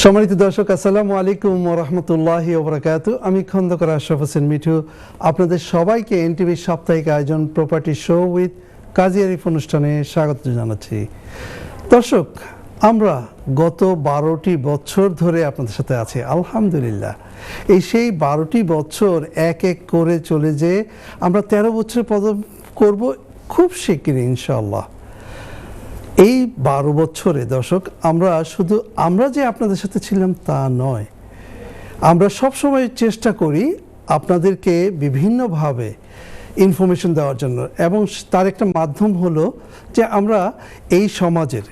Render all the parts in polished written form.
সম্মানিত দর্শক, আসসালামু আলাইকুম ওয়া রাহমাতুল্লাহি ওয়া বারাকাতুহু। আমি খন্দকার আশরাফ হোসেন মিঠু আপনাদের সবাইকে এনটিভির সাপ্তাহিক আয়োজন প্রপার্টি শো উইথ কাজী আরিফ অনুষ্ঠানে স্বাগত জানাচ্ছি। দর্শক, আমরা গত 12টি বছর ধরে আপনাদের সাথে আছি আলহামদুলিল্লাহ। এই সেই 12টি বছর এক এক করে চলে যেয়ে আমরা 13 বছরে পদার্পণ করব খুব শিগগিরই ইনশাআল্লাহ। এই 12 বছরে দর্শক আমরা যে আপনাদের সাথে ছিলাম তা নয়, আমরা সবসময় চেষ্টা করি আপনাদেরকে বিভিন্নভাবে ইনফরমেশন দেওয়ার জন্য, এবং তার একটা মাধ্যম হলো যে আমরা এই সমাজের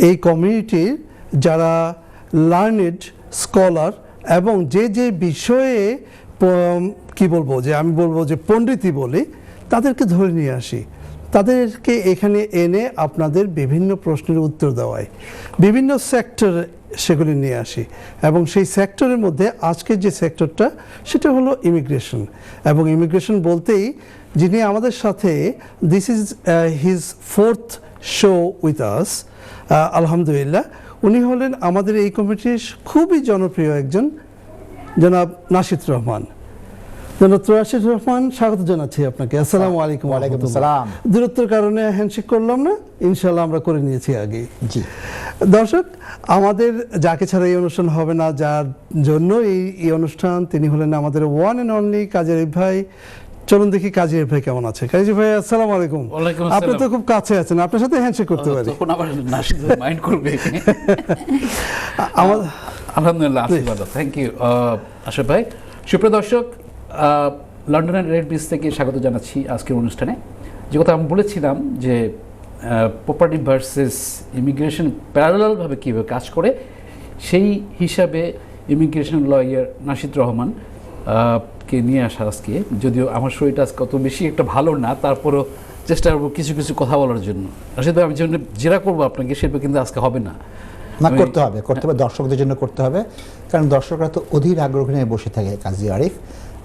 এই কমিউনিটির যারা লার্নেড স্কলার এবং যে বিষয়ে আমি বলবো যে পণ্ডিতই বলি, তাদেরকে ধরে নিয়ে আসি, তাদেরকে এখানে এনে আপনাদের বিভিন্ন প্রশ্নের উত্তর দেওয়ায় বিভিন্ন সেক্টর সেগুলি নিয়ে আসি। এবং সেই সেক্টরের মধ্যে আজকের যে সেক্টরটা সেটা হলো ইমিগ্রেশন। এবং ইমিগ্রেশন বলতেই যিনি আমাদের সাথে, this is his 4th show with us, আলহামদুলিল্লাহ, উনি হলেন আমাদের এই কমিটির খুবই জনপ্রিয় একজন জনাব নাশিদ রহমান। নাশিদ রহমান, স্বাগত জানাচ্ছি আপনাকে। আসসালামু আলাইকুম। ওয়ালাইকুম আসসালাম। দূরত্বের কারণে হ্যান্ডশেক করলাম না, ইনশাআল্লাহ আমরা করে নিয়েছি আগে। জি দর্শক, আমাদের যাকে ছাড়া এই অনুষ্ঠান হবে না, যার জন্য এই অনুষ্ঠান, তিনি হলেন আমাদের ওয়ান অ্যান্ড অনলি কাজী আরিফ ভাই। চলুন দেখি কাজী আরিফ ভাই কেমন আছে। কাজী ভাই, আসসালামু আলাইকুম। আপনি তো খুব কাছে আছেন, আপনার সাথে হ্যান্ডশেক করতে পারি। তখন আবার নাশিদ মাইন্ড করবে। আলহামদুলিল্লাহ, আশীর্বাদ। থ্যাংক ইউ আশরাফ ভাই। সুপ্রিয় দর্শক, লন্ডনের রেড ব্রিজ থেকে স্বাগত জানাচ্ছি আজকের অনুষ্ঠানে। যে কথা আমি বলেছিলাম যে প্রপার্টি ভার্সেস ইমিগ্রেশন প্যারালালভাবে কীভাবে কাজ করে, সেই হিসাবে ইমিগ্রেশন লয়ার নাশিদ রহমান কে নিয়ে আসা আজকে। যদিও আমার শরীরটা আজকে অত বেশি একটা ভালো না, তারপরও চেষ্টা করবো কিছু কিছু কথা বলার জন্য। নাশিদ ভাই, আমি যেটা করবো আপনাকে সেটা কিন্তু আজকে হবে না, করতে হবে দর্শকদের জন্য করতে হবে, কারণ দর্শকরা তো অধীর আগ্রহ নিয়ে বসে থাকে। কাজী আরিফ,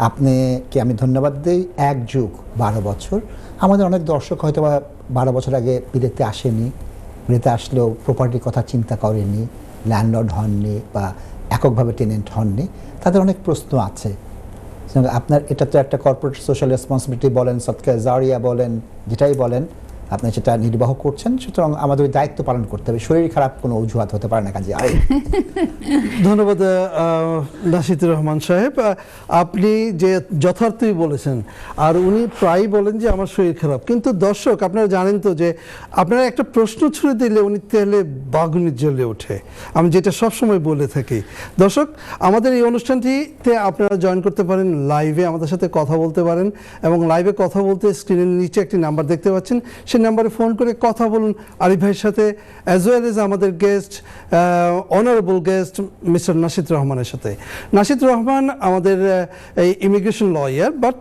আপনাকে আমি ধন্যবাদ দিই। 1 যুগ 12 বছর। আমাদের অনেক দর্শক হয়তো বা 12 বছর আগে বিদেশে আসেনি, বিদেশে আসলেও প্রপার্টির কথা চিন্তা করেনি, ল্যান্ডলর্ড হননি বা এককভাবে টেনেন্ট হননি, তাদের অনেক প্রশ্ন আছে। আপনার এটা তো একটা কর্পোরেট সোশ্যাল রেসপন্সিবিলিটি বলেন, সদকা জারিয়া বলেন, যেটাই বলেন, আপনি সেটা নির্বাহ করছেন, সুতরাং আমাদের দায়িত্ব পালন করতে হবে। শরীর খারাপ কোনো অজুহাত হতে পারে না কাজী আরিফ। ধন্যবাদ নাশিদ রহমান সাহেব, আপনি যে যথার্থই বলেছেন। আর উনি প্রায়ই বলেন যে আমার শরীর খারাপ, কিন্তু দর্শক আপনারা জানেন তো যে আপনারা একটা প্রশ্ন ছুড়ে দিলে উনি তেলে বাগুনি জ্বলে ওঠে, আমি যেটা সবসময় বলে থাকি। দর্শক, আমাদের এই অনুষ্ঠানটিতে আপনারা জয়েন করতে পারেন, লাইভে আমাদের সাথে কথা বলতে পারেন, এবং লাইভে কথা বলতে স্ক্রিনের নিচে একটি নাম্বার দেখতে পাচ্ছেন, সেই নাম্বারে ফোন করে কথা বলুন আরিফ ভাইয়ের সাথে, অ্যাজ ওয়েল এজ আমাদের guest, honourable guest mister nasheed রহমানের সাথে। নাশিদ রহমান আমাদের এই ইমিগ্রেশন লয়ার, বাট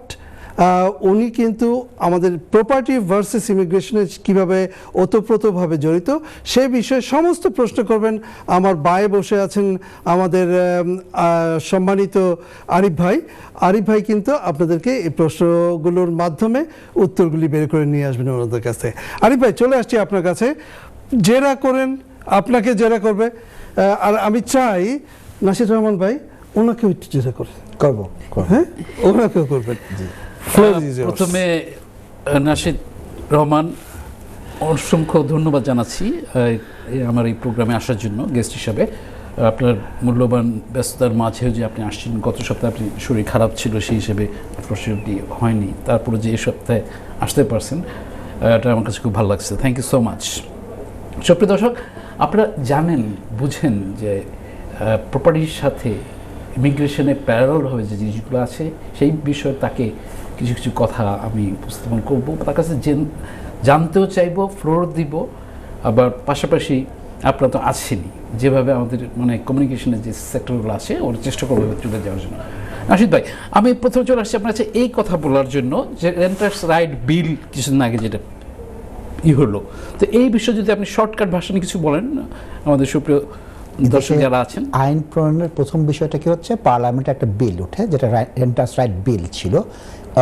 উনি কিন্তু আমাদের প্রপার্টি ভার্সেস ইমিগ্রেশনে কীভাবে ওতপ্রোতভাবে জড়িত সে বিষয়ে সমস্ত প্রশ্ন করবেন। আমার বায়ে বসে আছেন আমাদের সম্মানিত আরিফ ভাই। আরিফ ভাই কিন্তু আপনাদেরকে এই প্রশ্নগুলোর মাধ্যমে উত্তরগুলি বের করে নিয়ে আসবেন ওনাদের কাছে। আরিফ ভাই, চলে আসছি আপনার কাছে। জেরা করেন, আপনাকে জেরা করবে। আর আমি চাই নাশিদ রহমান ভাই ওনাকেও একটু জেরা করে করবো। হ্যাঁ, ওনাকেও করবেন। প্রথমে নাশিদ রহমান, অসংখ্য ধন্যবাদ জানাচ্ছি আমার এই প্রোগ্রামে আসার জন্য গেস্ট হিসাবে। আপনার মূল্যবান ব্যস্ততার মাঝেও যে আপনি আসছেন, গত সপ্তাহে আপনি শরীর খারাপ ছিল, সেই হিসেবে প্রশ্নটি হয়নি, তারপরে যে এই সপ্তাহে আসতে পারছেন, এটা আমার কাছে খুব ভালো লাগছে। Thank you so much. সুপ্রিয় দর্শক, আপনারা জানেন, বুঝেন যে প্রপার্টির সাথে ইমিগ্রেশনে প্যারালালভাবে যে জিনিসগুলো আছে, সেই বিষয়ে তাকে কিছু কিছু কথা আমি উপস্থাপন করব, তার কাছে জানতেও চাইব, ফ্লোর দিব। আবার পাশাপাশি আপনারা তো আছেনই, যেভাবে আমাদের মানে কমিউনিকেশনের যে সেক্টরগুলো আছে ওর চেষ্টা করবো চলে যাওয়ার জন্য। নাশিদ ভাই, আমি প্রথমে চলে আসছি আপনার কাছে এই কথা বলার জন্য যে রেন্টার্স রাইট বিল কিছুদিন আগে যেটা হলো, তো এই বিষয়ে যদি আপনি শর্টকাট ভাষণে কিছু বলেন আমাদের সুপ্রিয় দর্শক যারা আছেন, আইন প্রণয়নের প্রথম বিষয়টা কি হচ্ছে, পার্লামেন্টে একটা বিল ওঠে যেটা রেন্টার্স রাইট বিল ছিল।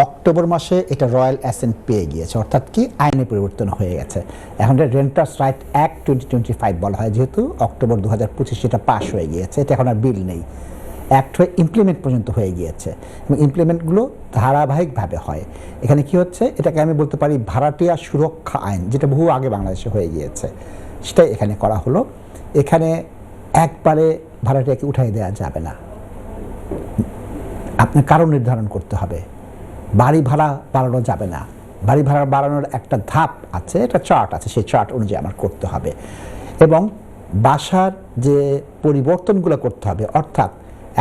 অক্টোবর মাসে এটা রয়্যাল অ্যাসেন্ট পেয়ে গিয়েছে, অর্থাৎ কি আইনে পরিবর্তন হয়ে গেছে। এখন এটা রেন্টার্স রাইট অ্যাক্ট 2025 বলা হয়, যেহেতু অক্টোবর 2025 সেটা পাস হয়ে গিয়েছে, এটা এখন আর বিল নেই, অ্যাক্ট হয়ে ইমপ্লিমেন্ট পর্যন্ত হয়ে গিয়েছে এবং ইমপ্লিমেন্টগুলো ধারাবাহিকভাবে হয়। এখানে কি হচ্ছে, এটাকে আমি বলতে পারি ভাড়াটিয়া সুরক্ষা আইন, যেটা বহু আগে বাংলাদেশে হয়ে গিয়েছে, সেটাই এখানে করা হলো। এখানে একবারে ভাড়াটিয়াকে উঠাই দেওয়া যাবে না, আপনার কারণ নির্ধারণ করতে হবে। বাড়ি ভাড়া বাড়ানো যাবে না, বাড়ি ভাড়া বাড়ানোর একটা ধাপ আছে, একটা চার্ট আছে, সেই চার্ট অনুযায়ী আমার করতে হবে। এবং বাসার যে পরিবর্তনগুলো করতে হবে, অর্থাৎ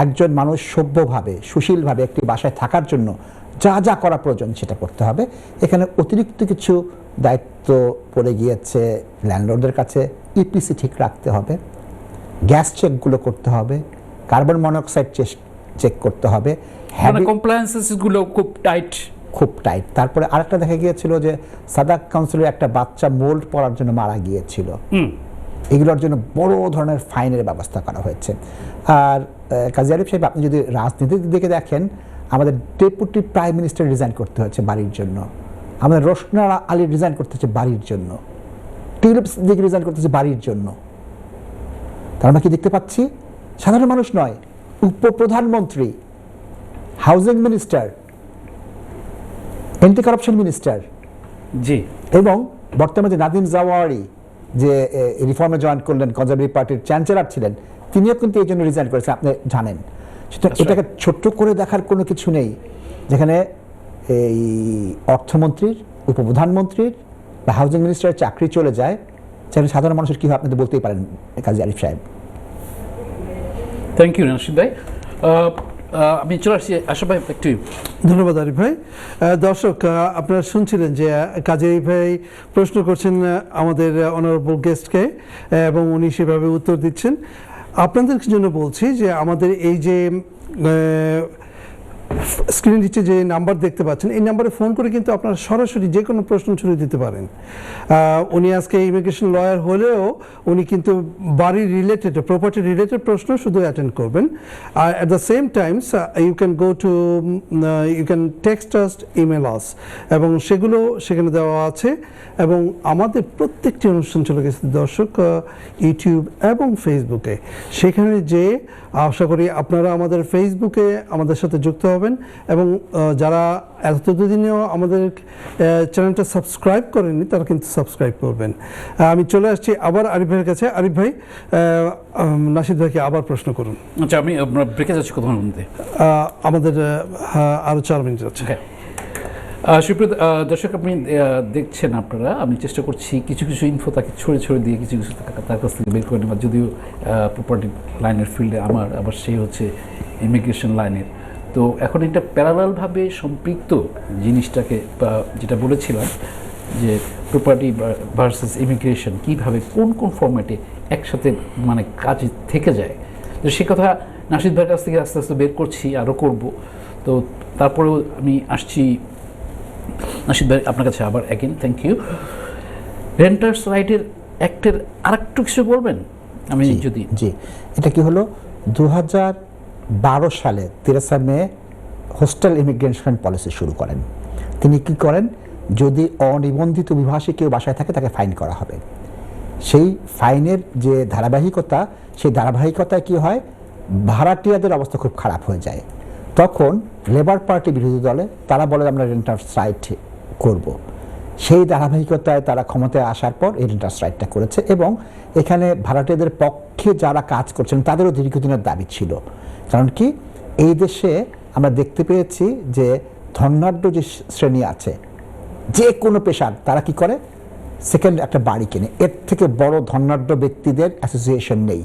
একজন মানুষ সভ্যভাবে সুশীলভাবে একটি বাসায় থাকার জন্য যা যা করা প্রয়োজন সেটা করতে হবে। এখানে অতিরিক্ত কিছু দায়িত্ব পড়ে গিয়েছে ল্যান্ডলর্ডদের কাছে। ইপিসি ঠিক রাখতে হবে, গ্যাস চেকগুলো করতে হবে, কার্বন মনোক্সাইড চেক করতে হবে, কমপ্লায়েন্সেসগুলো খুব টাইট। তারপরে আরেকটা দেখা গিয়েছিল যে সাদাক কাউন্সিলের একটা বাচ্চা মোল্ড পড়ার জন্য মারা গিয়েছিল, এগুলোর জন্য বড় ধরনের ফাইনের ব্যবস্থা করা হয়েছে। আর কাজী আরিফ সাহেব, আপনি যদি রাজনীতির দিকে দেখেন, আমাদের ডেপুটি প্রাইম মিনিস্টার রিজাইন করতে হচ্ছে বাড়ির জন্য, আমাদের রোশনা আলী রিজাইন করতে হচ্ছে বাড়ির জন্য, টিউলিপ সিদ্দিক রিজাইন করতে হচ্ছে বাড়ির জন্য। তার আমরা কি দেখতে পাচ্ছি, সাধারণ মানুষ নয়, উপপ্রধানমন্ত্রী, housing minister, anti corruption minister, জি, এবং বর্তমানে যে নাদিম জাওয়ারি যে রিফর্মে জয়েন করলেন, কনজারভেটিভ পার্টির চ্যান্সেলর ছিলেন, তিনিও কিন্তু এই জন্য রিজাইন করেছেন, আপনি জানেন। সুতরাং এটাকে ছোট্ট করে দেখার কোনো কিছু নেই, যেখানে এই অর্থমন্ত্রীর, উপপ্রধানমন্ত্রীর বা হাউজিং মিনিস্টারের চাকরি চলে যায়, সেখানে সাধারণ মানুষের কী হয় আপনি তো বলতেই পারেন কাজী আরিফ সাহেব। থ্যাংক ইউ নাশিদ ভাই। আমি চলে আসছি আশা ভাই, একটু ধন্যবাদ আরিফ ভাই। দর্শক, আপনারা শুনছিলেন যে কাজী আরিফ ভাই প্রশ্ন করছেন আমাদের অনারেবল গেস্টকে এবং উনি সেভাবে উত্তর দিচ্ছেন। আপনাদের জন্য বলছি যে আমাদের এই যে স্ক্রিন নিচে যে নাম্বার দেখতে পাচ্ছেন, এই নাম্বারে ফোন করে কিন্তু আপনারা সরাসরি যে কোনো প্রশ্ন ছুড়ে দিতে পারেন। উনি আজকে ইমিগ্রেশন লয়ার হলেও উনি কিন্তু বাড়ি রিলেটেড, প্রপার্টি রিলেটেড প্রশ্ন শুধু অ্যাটেন্ড করবেন। আর at the same times you can go to, you can text us, email us, এবং সেগুলো সেখানে দেওয়া আছে। এবং আমাদের প্রত্যেকটি অনুষ্ঠান চলে গেছে দর্শক ইউটিউব এবং ফেসবুকে, সেখানে যে আশা করি আপনারা আমাদের ফেসবুকে আমাদের সাথে যুক্ত হবেন এবং যারা এতদিনেও আমাদের চ্যানেলটা সাবস্ক্রাইব করেননি তারা কিন্তু সাবস্ক্রাইব করবেন। আমি চলে আসছি আবার আরিফ ভাইয়ের কাছে। আরিফ ভাই, নাশিদ ভাইকে আবার প্রশ্ন করুন। আচ্ছা, আমি ব্রেকে যাচ্ছি কথা বলতে, আমাদের আরও 4 মিনিট আছে। সুপ্রিয় দর্শক, আপনি দেখছেন, আপনারা, আমি চেষ্টা করছি কিছু কিছু ইনফো তাকে ছড়ে দিয়ে কিছু কিছু তার কাছ থেকে বের করে নেওয়া। যদিও প্রপার্টি লাইনের ফিল্ডে আমার, আবার সে হচ্ছে ইমিগ্রেশন লাইনের, তো এখন এটা প্যারালালভাবে সম্পৃক্ত জিনিসটাকে, যেটা বলেছিলাম যে প্রপার্টি ভার্সেস ইমিগ্রেশন কীভাবে কোন কোন ফর্ম্যাটে একসাথে মানে কাজ থেকে যায়, তো সে কথা নাশিদ ভাইয়ের কাছ থেকে আস্তে আস্তে বের করছি, আরও করব। তো তারপরেও আমি আসছি নাশিদ ভাই আপনার কাছে আবার অ্যাগেন, থ্যাংক ইউ। রেন্টার্স রাইটের অ্যাক্টের আরেকটু কিছু বলবেন? আমি যদি জি, এটা কি হলো, 2012 সালে 13 মে হোস্টেল ইমিগ্রেশন পলিসি শুরু করেন। তিনি কি করেন, যদি অনিবন্ধিত অভিবাসী কেউ বাসায় থাকে তাকে ফাইন করা হবে। সেই ফাইনের যে ধারাবাহিকতা, সেই ধারাবাহিকতায় কি হয়, ভাড়াটিয়াদের অবস্থা খুব খারাপ হয়ে যায়। তখন লেবার পার্টি বিরোধী দলে তারা বলে আমরা রেন্টার্স রাইট করব। সেই ধারাবাহিকতায় তারা ক্ষমতায় আসার পর এই রেন্টার্স রাইটটা করেছে এবং এখানে ভাড়াটিয়াদের পক্ষে যারা কাজ করছেন তাদেরও দীর্ঘদিনের দাবি ছিল। কারণ কি, এই দেশে আমরা দেখতে পেয়েছি যে ধনাঢ্য যে শ্রেণী আছে, যে কোনো পেশার, তারা কি করে, সেকেন্ড একটা বাড়ি কেনে। এর থেকে বড় ধনাঢ্য ব্যক্তিদের অ্যাসোসিয়েশন নেই।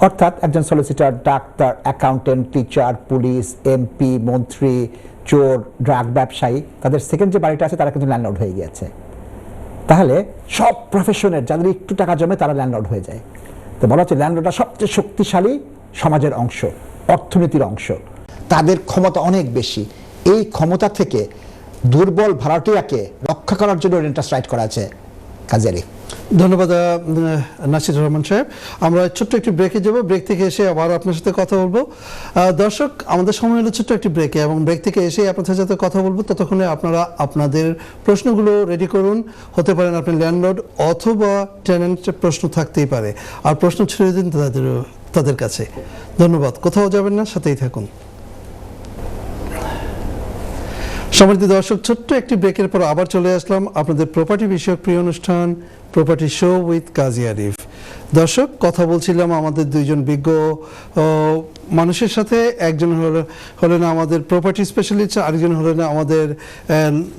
অর্থাৎ একজন solicitor, doctor, accountant, teacher, police, MP, মন্ত্রী, চোর, ড্রাগ ব্যবসায়ী, তাদের সেকেন্ড যে বাড়িটা আছে তারা কিন্তু ল্যান্ডলর্ড হয়ে গিয়েছে। তাহলে সব প্রফেশনের যাদের একটু টাকা জমে তারা ল্যান্ডলর্ড হয়ে যায়। তো বলা হচ্ছে ল্যান্ডলর্ডরা সবচেয়ে শক্তিশালী সমাজের অংশ, অর্থনীতির অংশ, তাদের ক্ষমতা অনেক বেশি। এই ক্ষমতা থেকে দুর্বল ভাড়াটিয়াকে রক্ষা করার জন্য রেন্টার্স রাইট করা আছে কাজী আরিফ। ধন্যবাদ নাসির রহমান সাহেব। আমরা ছোট্ট একটি ব্রেকে যাব, ব্রেক থেকে এসে আবার আপনার সাথে কথা বলবো। দর্শক, আমাদের সময় হলো ছোট্ট একটি ব্রেকে, এবং ব্রেক থেকে এসে আপনাদের সাথে কথা বলবো। ততক্ষণে আপনারা আপনাদের প্রশ্নগুলো রেডি করুন। হতে পারেন আপনি ল্যান্ডলর্ড অথবা টেনেন্টের প্রশ্ন থাকতেই পারে, আর প্রশ্ন ছেড়ে দিন তাদের কাছে। ধন্যবাদ, কোথাও যাবেন না, সাথেই থাকুন। সম্মানিত দর্শক, ছোট্ট একটি ব্রেকের পর আবার চলে আসলাম আপনাদের প্রপার্টি বিষয়ক প্রিয় অনুষ্ঠান প্রপার্টি শো উইথ কাজী আরিফ। দর্শক, কথা বলছিলাম আমাদের দুইজন বিজ্ঞ মানুষের সাথে। একজন হলেন আমাদের প্রপার্টি স্পেশালিস্ট, আরেকজন হলেন আমাদের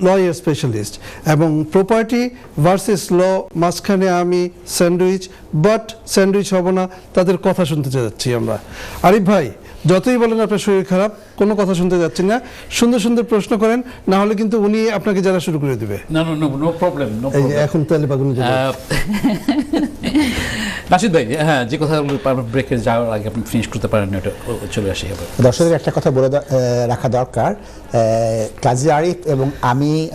লয়ার স্পেশালিস্ট। এবং প্রপার্টি ভার্সেস ল, মাঝখানে আমি স্যান্ডউইচ, বাট স্যান্ডউইচ হব না, তাদের কথা শুনতে যাচ্ছি আমরা। আরিফ ভাই, যতই বলেন আপনার শরীর খারাপ, কোনো কথা শুনতে যাচ্ছি না। সুন্দর সুন্দর প্রশ্ন করেন, না হলে কিন্তু উনি আপনাকে জানা শুরু করে দিবে। No problem. এখন তাহলে বাগুন নাসিদ ভাই, হ্যাঁ, যে কথাগুলো ব্রেকে যাওয়ার আগে আপনি ফিনিশ করতে পারেন, এটা চলে আসি। দর্শকদের একটা কথা বলে রাখা দরকার, কাজী আরিফ এবং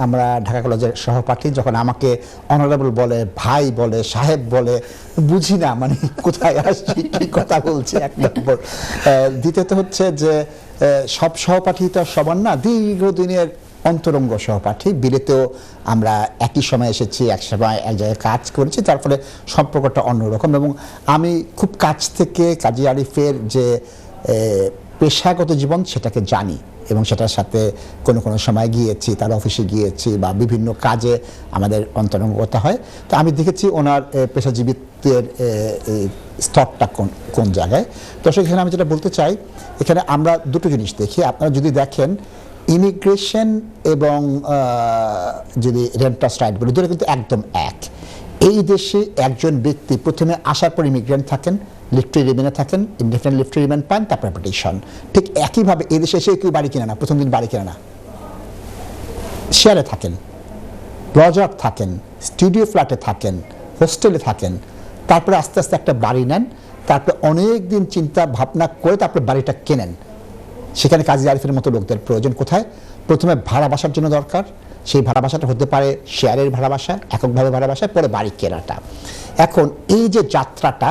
আমরা ঢাকা কলেজের সহপাঠী। যখন আমাকে অনারেবল বলে, ভাই বলে, সাহেব বলে, বুঝি না মানে কোথায় আসছি, কি কথা বলছি, এক নম্বর। দ্বিতীয়ত হচ্ছে যে সব সহপাঠী তো সমান না, দীর্ঘদিনের অন্তরঙ্গ সহপাঠী। বিলেতেও আমরা একই সময় এসেছি, এক সময় এক জায়গায় কাজ করেছি, তার ফলে সম্পর্কটা অন্যরকম। এবং আমি খুব কাছ থেকে কাজী আরিফের যে পেশাগত জীবন সেটাকে জানি, এবং সেটার সাথে কোনো কোনো সময় গিয়েছি, তার অফিসে গিয়েছি, বা বিভিন্ন কাজে আমাদের অন্তরঙ্গতা হয়। তো আমি দেখেছি ওনার পেশাজীবিত্বের স্তরটা কোন জায়গায়। তো সেখানে আমি যেটা বলতে চাই, এখানে আমরা দুটো জিনিস দেখি। আপনারা যদি দেখেন, ইমিগ্রেশন এবং যদি রেন্টাস রাইট বলি, দুটো কিন্তু একদম এক। এই দেশে একজন ব্যক্তি প্রথমে আসার পর ইমিগ্রেন্ট থাকেন, লিফট রিমেনে থাকেন, ইনডেফিনিট লিফট রিমেন পান, তারপরে পিটিশন। ঠিক একইভাবে এই দেশে এসে কেউ বাড়ি কিনে না, প্রথম দিন বাড়ি কিনে না, শেয়ারে থাকেন, লজার থাকেন, স্টুডিও ফ্ল্যাটে থাকেন, হোস্টেলে থাকেন, তারপরে আস্তে আস্তে একটা বাড়ি নেন, তারপরে অনেক দিন চিন্তা ভাবনা করে তারপরে বাড়িটা কেনেন। সেখানে কাজী আরিফের মতো লোকদের প্রয়োজন কোথায়? প্রথমে ভাড়া বাসার জন্য দরকার, সেই ভাড়া বাসাটা হতে পারে শেয়ারের ভাড়া বাসা, এককভাবে ভাড়া বাসা, পরে বাড়ি কেনাটা। এখন এই যে যাত্রাটা,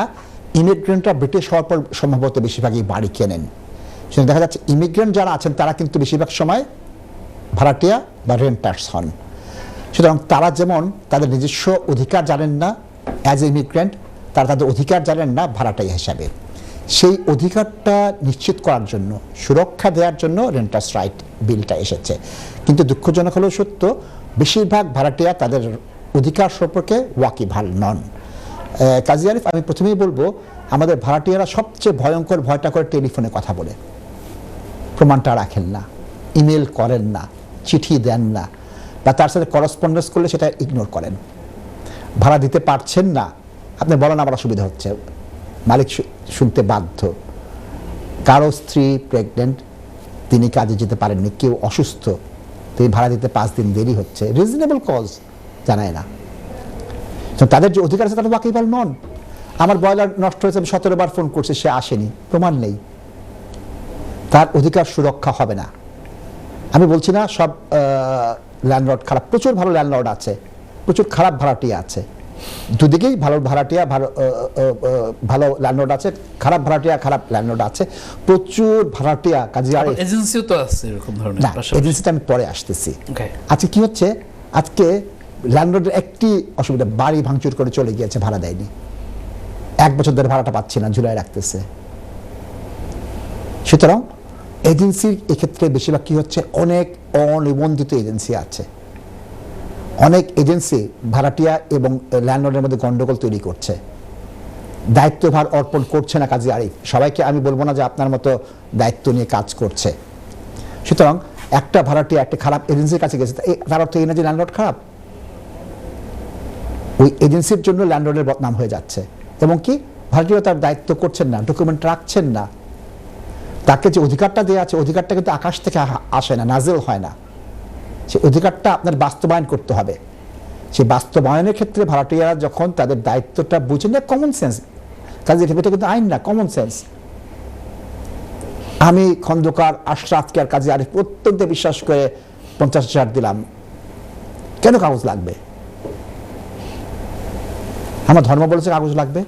ইমিগ্রেন্টরা ব্রিটিশ হওয়ার পর সম্ভবত বেশিরভাগই বাড়ি কেনেন। সেখানে দেখা যাচ্ছে ইমিগ্রেন্ট যারা আছেন তারা কিন্তু বেশিরভাগ সময় ভাড়াটিয়া বা রেন্টার্স হন। সুতরাং তারা যেমন তাদের নিজস্ব অধিকার জানেন না অ্যাজ এ ইমিগ্রেন্ট, তারা তাদের অধিকার জানেন না ভাড়াটিয়া হিসাবে। সেই অধিকারটা নিশ্চিত করার জন্য, সুরক্ষা দেওয়ার জন্য রেন্টার্স রাইট বিলটা এসেছে। কিন্তু দুঃখজনক হলেও সত্য, বেশিরভাগ ভাড়াটিয়া তাদের অধিকার সম্পর্কে ওয়াকিবহাল নন। কাজী আরিফ, আমি প্রথমেই বলবো, আমাদের ভাড়াটিয়ারা সবচেয়ে ভয়ঙ্কর ভয়টা করে টেলিফোনে কথা বলে, প্রমাণটা রাখেন না, ইমেল করেন না, চিঠি দেন না, বা তার সাথে করসপন্ডেন্স করলে সেটা ইগনোর করেন। ভাড়া দিতে পারছেন না, আপনি বলেন আমার অসুবিধা হচ্ছে, মালিক শুনতে বাধ্য। কারো স্ত্রী প্রেগনেন্ট, তিনি কাজে যেতে পারেননি, কেউ অসুস্থ, তিনি ভাড়া দিতে 5 দিন দেরি হচ্ছে, রিজনেবল কজ জানায় না। তাদের যে অধিকার আছে তারা ওয়াকিবহাল নন। আমার বয়লার নষ্ট হয়েছে, আমি 17 বার ফোন করছি, সে আসেনি, প্রমাণ নেই, তার অধিকার সুরক্ষা হবে না। আমি বলছি না সব ল্যান্ডলর্ড খারাপ, প্রচুর ভালো ল্যান্ডলর্ড আছে, প্রচুর খারাপ ভাড়াটিয়া আছে, দুদিকেই ভালো ভাড়াটিয়া, ভালো ল্যান্ডলর্ড আছে, খারাপ ভাড়াটিয়া, খারাপ ল্যান্ডলর্ড আছে, প্রচুর ভাড়াটিয়া। কাজী আরিফ, এজেন্সিও তো আছে এরকম ধরনের। না, এজেন্সিটা আমি পরে আসতেছি। আচ্ছা, কি হচ্ছে, আজকে ল্যান্ডলর্ডের একটি অসুবিধা, বাড়ি ভাঙচুর করে চলে গিয়েছে, ভাড়া দেয়নি, 1 বছর ধরে ভাড়াটা পাচ্ছি না, ঝুলাই রাখতেছে। সুতরাং এজেন্সির এক্ষেত্রে বেশিরভাগ কি হচ্ছে, অনেক অনিবন্ধিত এজেন্সি আছে, অনেক এজেন্সি ভাড়াটিয়া এবং ল্যান্ডলর্ডের মধ্যে গন্ডগোল তৈরি করছে, দায়িত্বভার অর্পণ করছে না কাজী আরিফ। সবাইকে আমি বলবো না যে আপনার মতো দায়িত্ব নিয়ে কাজ করছে। সুতরাং একটা ভাড়াটিয়া একটা খারাপ এজেন্সির কাছে গেছে, তার অর্থ এই না যে ল্যান্ডলর্ড খারাপ, ওই এজেন্সির জন্য ল্যান্ডলর্ডের বদনাম হয়ে যাচ্ছে। এবং কি, ভাড়াটিয়া তার দায়িত্ব করছেন না, ডকুমেন্ট রাখছেন না, তাকে যে অধিকারটা দেওয়া আছে, অধিকারটা কিন্তু আকাশ থেকে আসে না, নাজেল হয় না, সে অধিকারটা আপনার বাস্তবায়ন করতে হবে। সেই বাস্তবায়নের ক্ষেত্রে ভাড়াটিয়ারা যখন তাদের দায়িত্বটা বুঝেন না, কমন সেন্স, কাজে এটা কিন্তু আইন না, কমন সেন্স। আমি খন্দকার আশরাফকে আর কাজী আরিফ অত্যন্ত বিশ্বাস করে 50,000 দিলাম, কেন কাগজ লাগবে? আমার ধর্ম বলেছে কাগজ লাগবে,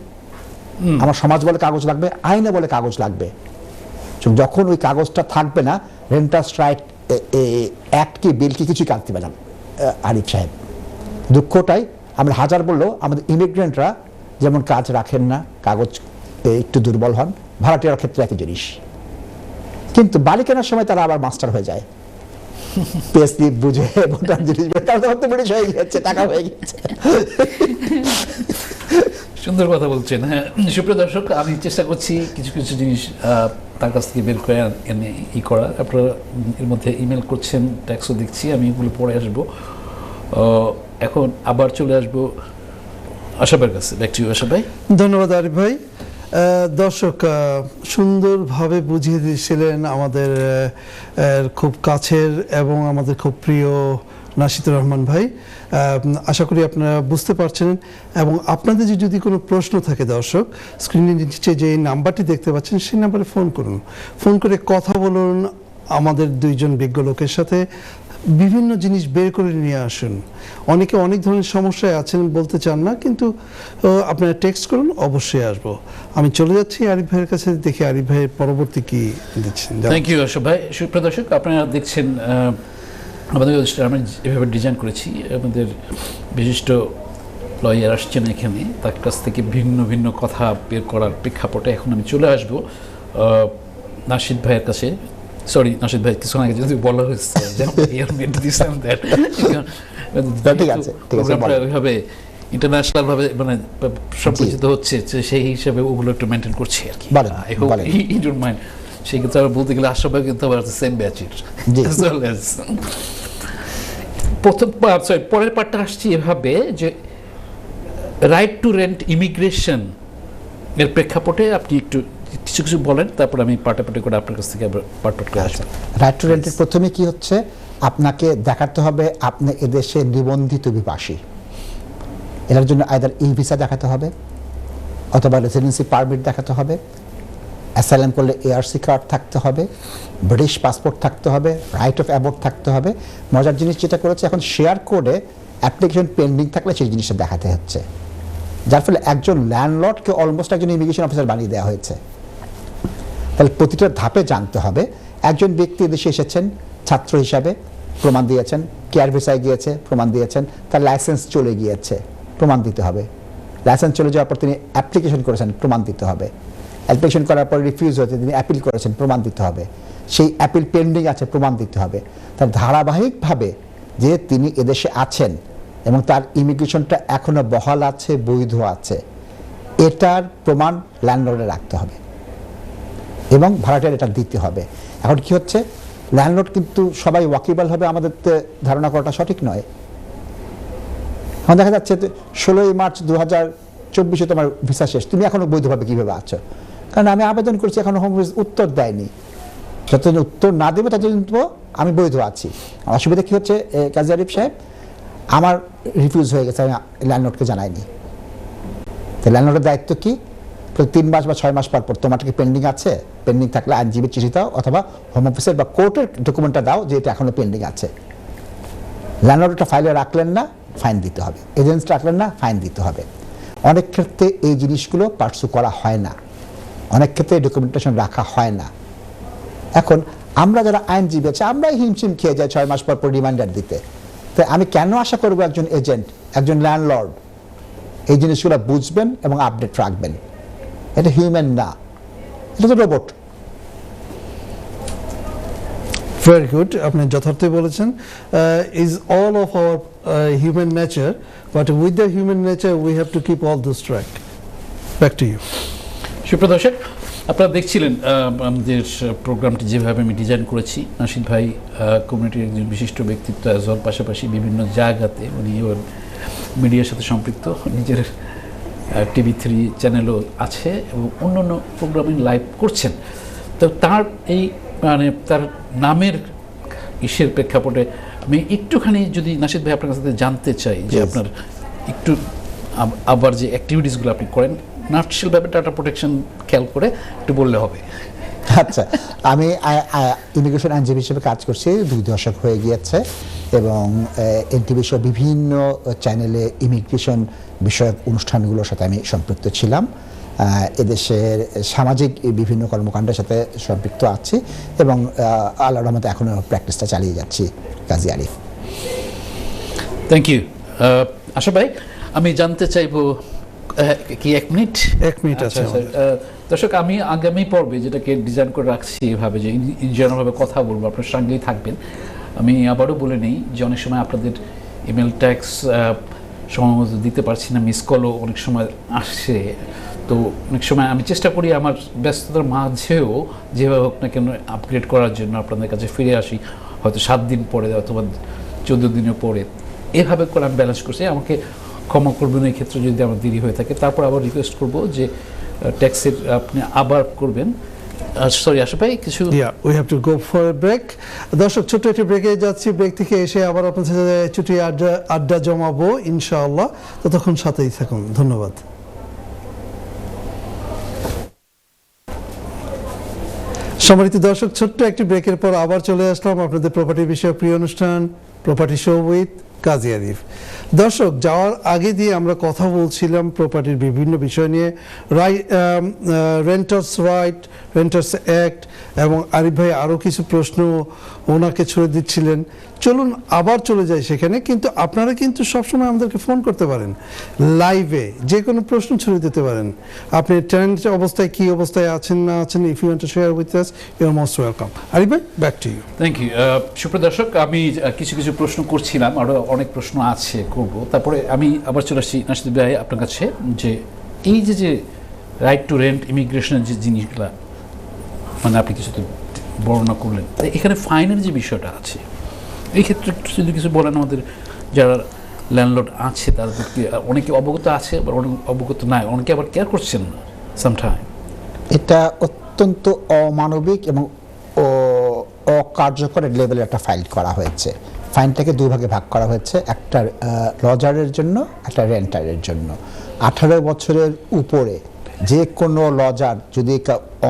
আমার সমাজ বলে কাগজ লাগবে, আইনে বলে কাগজ লাগবে। যখন ওই কাগজটা থাকবে না, রেন্টার্স রাইট অ্যাক্ট কি বিল কি কিছুই কাটতে পারলাম আরিফ সাহেব। দুঃখটাই আমরা হাজার বললেও আমাদের ইমিগ্রেন্টরা যেমন কাজ রাখেন না, কাগজ একটু দুর্বল হন, ভাড়াটিয়ার ক্ষেত্রে একই জিনিস। কিন্তু বাড়ি কেনার সময় তারা আবার মাস্টার হয়ে যায়, পেস্লিপ বুঝে ভোটার জিনিস ব্রিটিশ হয়ে গেছে, টাকা হয়ে গেছে। সুন্দর কথা বলছেন। হ্যাঁ, সুপ্রিয় দর্শক, আমি চেষ্টা করছি কিছু কিছু জিনিস তার কাছ থেকে বের করে এনে করা। আপনারা এর মধ্যে ইমেল করছেন, ট্যাক্সও দেখছি, আমি এগুলো পড়ে আসবো। এখন আবার চলে আসবো আশাবের কাছে। ব্যাক টু ইউ আশা ভাই। ধন্যবাদ আরিফ ভাই। দর্শক সুন্দরভাবে বুঝিয়ে দিয়েছিলেন আমাদের খুব কাছের এবং আমাদের খুব প্রিয় নাশিদুর রহমান ভাই। আশা করি আপনারা বুঝতে পারছেন, এবং আপনাদের যদি কোনো প্রশ্ন থাকে দর্শক, স্ক্রিনের নিচে যে নাম্বারটি দেখতে পাচ্ছেন সেই নাম্বারে ফোন করুন, ফোন করে কথা বলুন আমাদের দুইজন বিজ্ঞ লোকের সাথে, বিভিন্ন জিনিস বের করে নিয়ে আসুন। অনেকে অনেক ধরনের সমস্যায় আছেন, বলতে চান না, কিন্তু আপনারা টেক্সট করুন, অবশ্যই আসবো। আমি চলে যাচ্ছি আরিফ ভাইয়ের কাছে, দেখি আরিফ ভাইয়ের পরবর্তী কি দিচ্ছেন। থ্যাংক ইউ আশা ভাই। সুপ্রিয় দর্শক, আপনারা দেখছেন আমাদের আমরা এভাবে ডিজাইন করেছি। আমাদের বিশিষ্ট লয়ার আসছেন এখানে, তার কাছ থেকে ভিন্ন ভিন্ন কথা বের করার প্রেক্ষাপটে এখন আমি চলে আসবো নাশিদ ভাইয়ের কাছে। সরি নাশিদ ভাই, কিছুক্ষণ আগে যদি বলা হয়েছে ওইভাবে ইন্টারন্যাশনাল ভাবে মানে সম্পরিচিত হচ্ছে, সেই হিসাবে ওগুলো একটু মেনটেন করছি আর কি। I don't mind। সেই ক্ষেত্রে আমরা বলতে গেলে আশা ভাই কিন্তু আবার সেম ব্যাচের। পরের পার্টটা আসছি এভাবে যে রাইট টু রেন্ট ইমিগ্রেশন এর প্রেক্ষাপটে আপনি একটু কিছু কিছু বলেন, তারপর আমি পার্টে করে আপনার কাছ থেকে আবার পার্ট করে আসবো। রাইট টু রেন্টের প্রথমে কি হচ্ছে, আপনাকে দেখাতে হবে আপনি এদেশে নিবন্ধিত অভিবাসী। এটার জন্য আইদার ই ভিসা দেখাতে হবে, অথবা রেসিডেন্সি পারমিট দেখাতে হবে, অ্যাসাইলাম করলে এআরসি কার্ড থাকতে হবে, ব্রিটিশ পাসপোর্ট থাকতে হবে, রাইট অফ অ্যাবোর্ড থাকতে হবে। মজার জিনিস যেটা করেছে, এখন শেয়ার কোডে অ্যাপ্লিকেশন পেন্ডিং থাকলে সেই জিনিসটা দেখাতে হচ্ছে, যার ফলে একজন ল্যান্ডলর্ডকে অলমোস্ট একজন ইমিগ্রেশন অফিসার বানিয়ে দেওয়া হয়েছে। তাহলে প্রতিটা ধাপে জানতে হবে একজন ব্যক্তি দেশে এসেছেন ছাত্র হিসাবে, প্রমাণ দিয়েছেন, কেয়ার ভিসায় গিয়েছে, প্রমাণ দিয়েছেন, তার লাইসেন্স চলে গিয়েছে, প্রমাণ দিতে হবে, লাইসেন্স চলে যাওয়ার পর তিনি অ্যাপ্লিকেশন করেছেন, প্রমাণ দিতে হবে, অ্যাপ্লিকেশন করার পর রিফিউজ হয়েছে, তিনি অ্যাপিল করেছেন, প্রমাণ দিতে হবে, সেই অ্যাপিল পেন্ডিং আছে, প্রমাণ দিতে হবে। তার ধারাবাহিকভাবে যে তিনি এদেশে আছেন এবং তার ইমিগ্রেশনটা এখনো বহাল আছে, বৈধ আছে, এটার প্রমাণ ল্যান্ডলর্ডে রাখতে হবে এবং ভাড়াটিয়ার এটা দিতে হবে। এখন কি হচ্ছে, ল্যান্ডলর্ড কিন্তু সবাই ওয়াকিবল হবে আমাদের ধারণা করাটা সঠিক নয়। এখন দেখা যাচ্ছে 16ই মার্চ 2024 তোমার ভিসা শেষ, তুমি এখনো বৈধভাবে কিভাবে আছো? কারণ আমি আবেদন করছি, এখনো হোম অফিস উত্তর দেয়নি। যতদিন উত্তর না দেবে ততদিন তো আমি বৈধ আছি। অসুবিধা কি হচ্ছে কাজী আরিফ সাহেব, আমার রিফিউজ হয়ে গেছে, আমি ল্যান্ডলর্ডকে জানাইনি। তো ল্যান্ডলর্ডের দায়িত্ব কি, প্রতি 3 মাস বা 6 মাস পর তোমার কি পেন্ডিং আছে, পেন্ডিং থাকলে আইনজীবীর চিঠি দাও, অথবা হোম অফিসের বা কোর্টের ডকুমেন্টটা দাও যে এটা এখনো পেন্ডিং আছে। ল্যান্ডলর্ডটা ফাইলে রাখলেন না, ফাইন দিতে হবে, এজেন্সি রাখলেন না, ফাইন দিতে হবে। অনেক ক্ষেত্রে এই জিনিসগুলো পার্সু করা হয় না, অনেক ক্ষেত্রে ডকুমেন্টেশন রাখা হয় না। এখন আমরা যারা আইনজীবী আছে, আমরাই হিমশিম খেয়ে যাই 6 মাস পর রিমাইন্ডার দিতে। তাই আমি কেন আশা করবো একজন এজেন্ট, একজন ল্যান্ডলর্ড এই জিনিসগুলো বুঝবেন এবং আপডেট রাখবেন। এটা হিউম্যান না, এটা তো রোবট। ভেরি গুড, আপনি যথার্থই বলেছেন। Is all of our human nature, but with the human nature we have to keep all this track. Back to you. সুপ্রিয় দর্শক, আপনারা দেখছিলেন আমাদের প্রোগ্রামটি যেভাবে আমি ডিজাইন করেছি। নাশিদ ভাই কমিউনিটির একজন বিশিষ্ট ব্যক্তিত্ব, অ্যাজল পাশাপাশি বিভিন্ন জায়গাতে উনি মিডিয়ার সাথে সম্পৃক্ত, নিজের TV3 চ্যানেলও আছে এবং অন্যান্য প্রোগ্রামিং লাইভ করছেন। তো তার এই মানে তার নামের ইসের প্রেক্ষাপটে আমি একটুখানি যদি নাশিদ ভাই আপনার কাছে জানতে চাই যে আপনার একটু আবার যে অ্যাক্টিভিটিসগুলো আপনি করেন নাটশেল ভাবে ডাটা প্রোটেকশন খেয়াল করে একটু বললে হবে। আচ্ছা, আমি ইমিগ্রেশন আইনজীবী হিসেবে কাজ করছি 2 দশক হয়ে গিয়েছে, এবং এনটিভি সহ বিভিন্ন চ্যানেলে ইমিগ্রেশন বিষয়ক অনুষ্ঠানগুলোর সাথে আমি সম্পৃক্ত ছিলাম। এদেশের সামাজিক বিভিন্ন কর্মকাণ্ডের সাথে সম্পৃক্ত আছি, এবং আল্লাহর রহমতে এখনও প্র্যাকটিসটা চালিয়ে যাচ্ছি কাজী আরিফ। Thank you. আশা ভাই, আমি জানতে চাইবো কি 1 মিনিট? 1 মিনিট আছে। দর্শক, আমি আগামী পর্বে যেটাকে ডিজাইন করে রাখছি এভাবে যে জেনারেলভাবে কথা বলবো, আপনার সঙ্গেই থাকবেন। আমি আবারও বলে নিই যে অনেক সময় আপনাদের ইমেল ট্যাক্স সময়মতো দিতে পারছি না, মিস কলও অনেক সময় আসছে। তো অনেক সময় আমি চেষ্টা করি আমার ব্যস্ততার মাঝেও যেভাবে হোক না কেন আপগ্রেড করার জন্য আপনাদের কাছে ফিরে আসি, হয়তো 7 দিন পরে অথবা 14 দিনের পরে। এভাবে করে আমি ব্যালেন্স করছি। আমাকে ক্ষমা করবেন এই ক্ষেত্রে যদি আমার দেরি হয়ে থাকে। তারপর আবার রিকোয়েস্ট করব যে ট্যাক্সের আপনি আবার করবেন। সরি আশা ভাই, কিছু we have to go for a break. দর্শক, ছোট্ট একটি ব্রেকে যাচ্ছি। ব্রেক থেকে এসে আবার আপনার সাথে ছুটি আড্ডা জমাবো ইনশাআল্লাহ। ততক্ষণ সাথেই থাকুন। ধন্যবাদ। সম্মানিত দর্শক, ছোট্ট একটি ব্রেকের পর আবার চলে আসলাম আপনাদের প্রপার্টি বিষয়ক প্রিয় অনুষ্ঠান প্রপার্টি শো উইথ কাজী আরিফ। দর্শক, যাওয়ার আগে দিয়ে আমরা কথা বলছিলাম প্রপার্টির বিভিন্ন বিষয় নিয়ে, রেন্টার্স রাইট, রেন্টার্স অ্যাক্ট, এবং আরিফ ভাই আরও কিছু প্রশ্ন ওনাকে ছুড়ে দিচ্ছিলেন। চলুন আবার চলে যাই সেখানে। কিন্তু আপনারা কিন্তু সবসময় আমাদেরকে ফোন করতে পারেন, লাইভে যে কোনো প্রশ্ন ছুড়ে দিতে পারেন। আপনি টেনেন্ট অবস্থায় কী অবস্থায় আছেন না আছেন, if you want to share with us, you are most welcome. Arif ভাই, back to you. Thank you. সুপ্রিয় দর্শক, আমি কিছু কিছু প্রশ্ন করছিলাম, আরও অনেক প্রশ্ন আছে করব। তারপরে আমি আবার চলে আসছি নাশিদ ভাই আপনার কাছে, যে এই যে রাইট টু রেন্ট ইমিগ্রেশনের যে জিনিসগুলা মানে আপনি কিছু তো বর্ণনা করলেন, এখানে ফাইনের যে বিষয়টা আছে এই ক্ষেত্রে একটু যদি কিছু বলেন। আমাদের যারা ল্যান্ডলর্ড আছে তাদেরকে অনেকে অবগত আছে, আবার অনেক অবগত নাই, অনেকে আবার কেয়ার করছেন না সামটাইম। এটা অত্যন্ত অমানবিক এবং অকার্যকর লেভেলের একটা ফাইল করা হয়েছে। ফাইনটাকে 2 ভাগে ভাগ করা হয়েছে, একটা লজারের জন্য, একটা রেন্টারের জন্য। 18 বছরের উপরে যে কোনো লজার যদি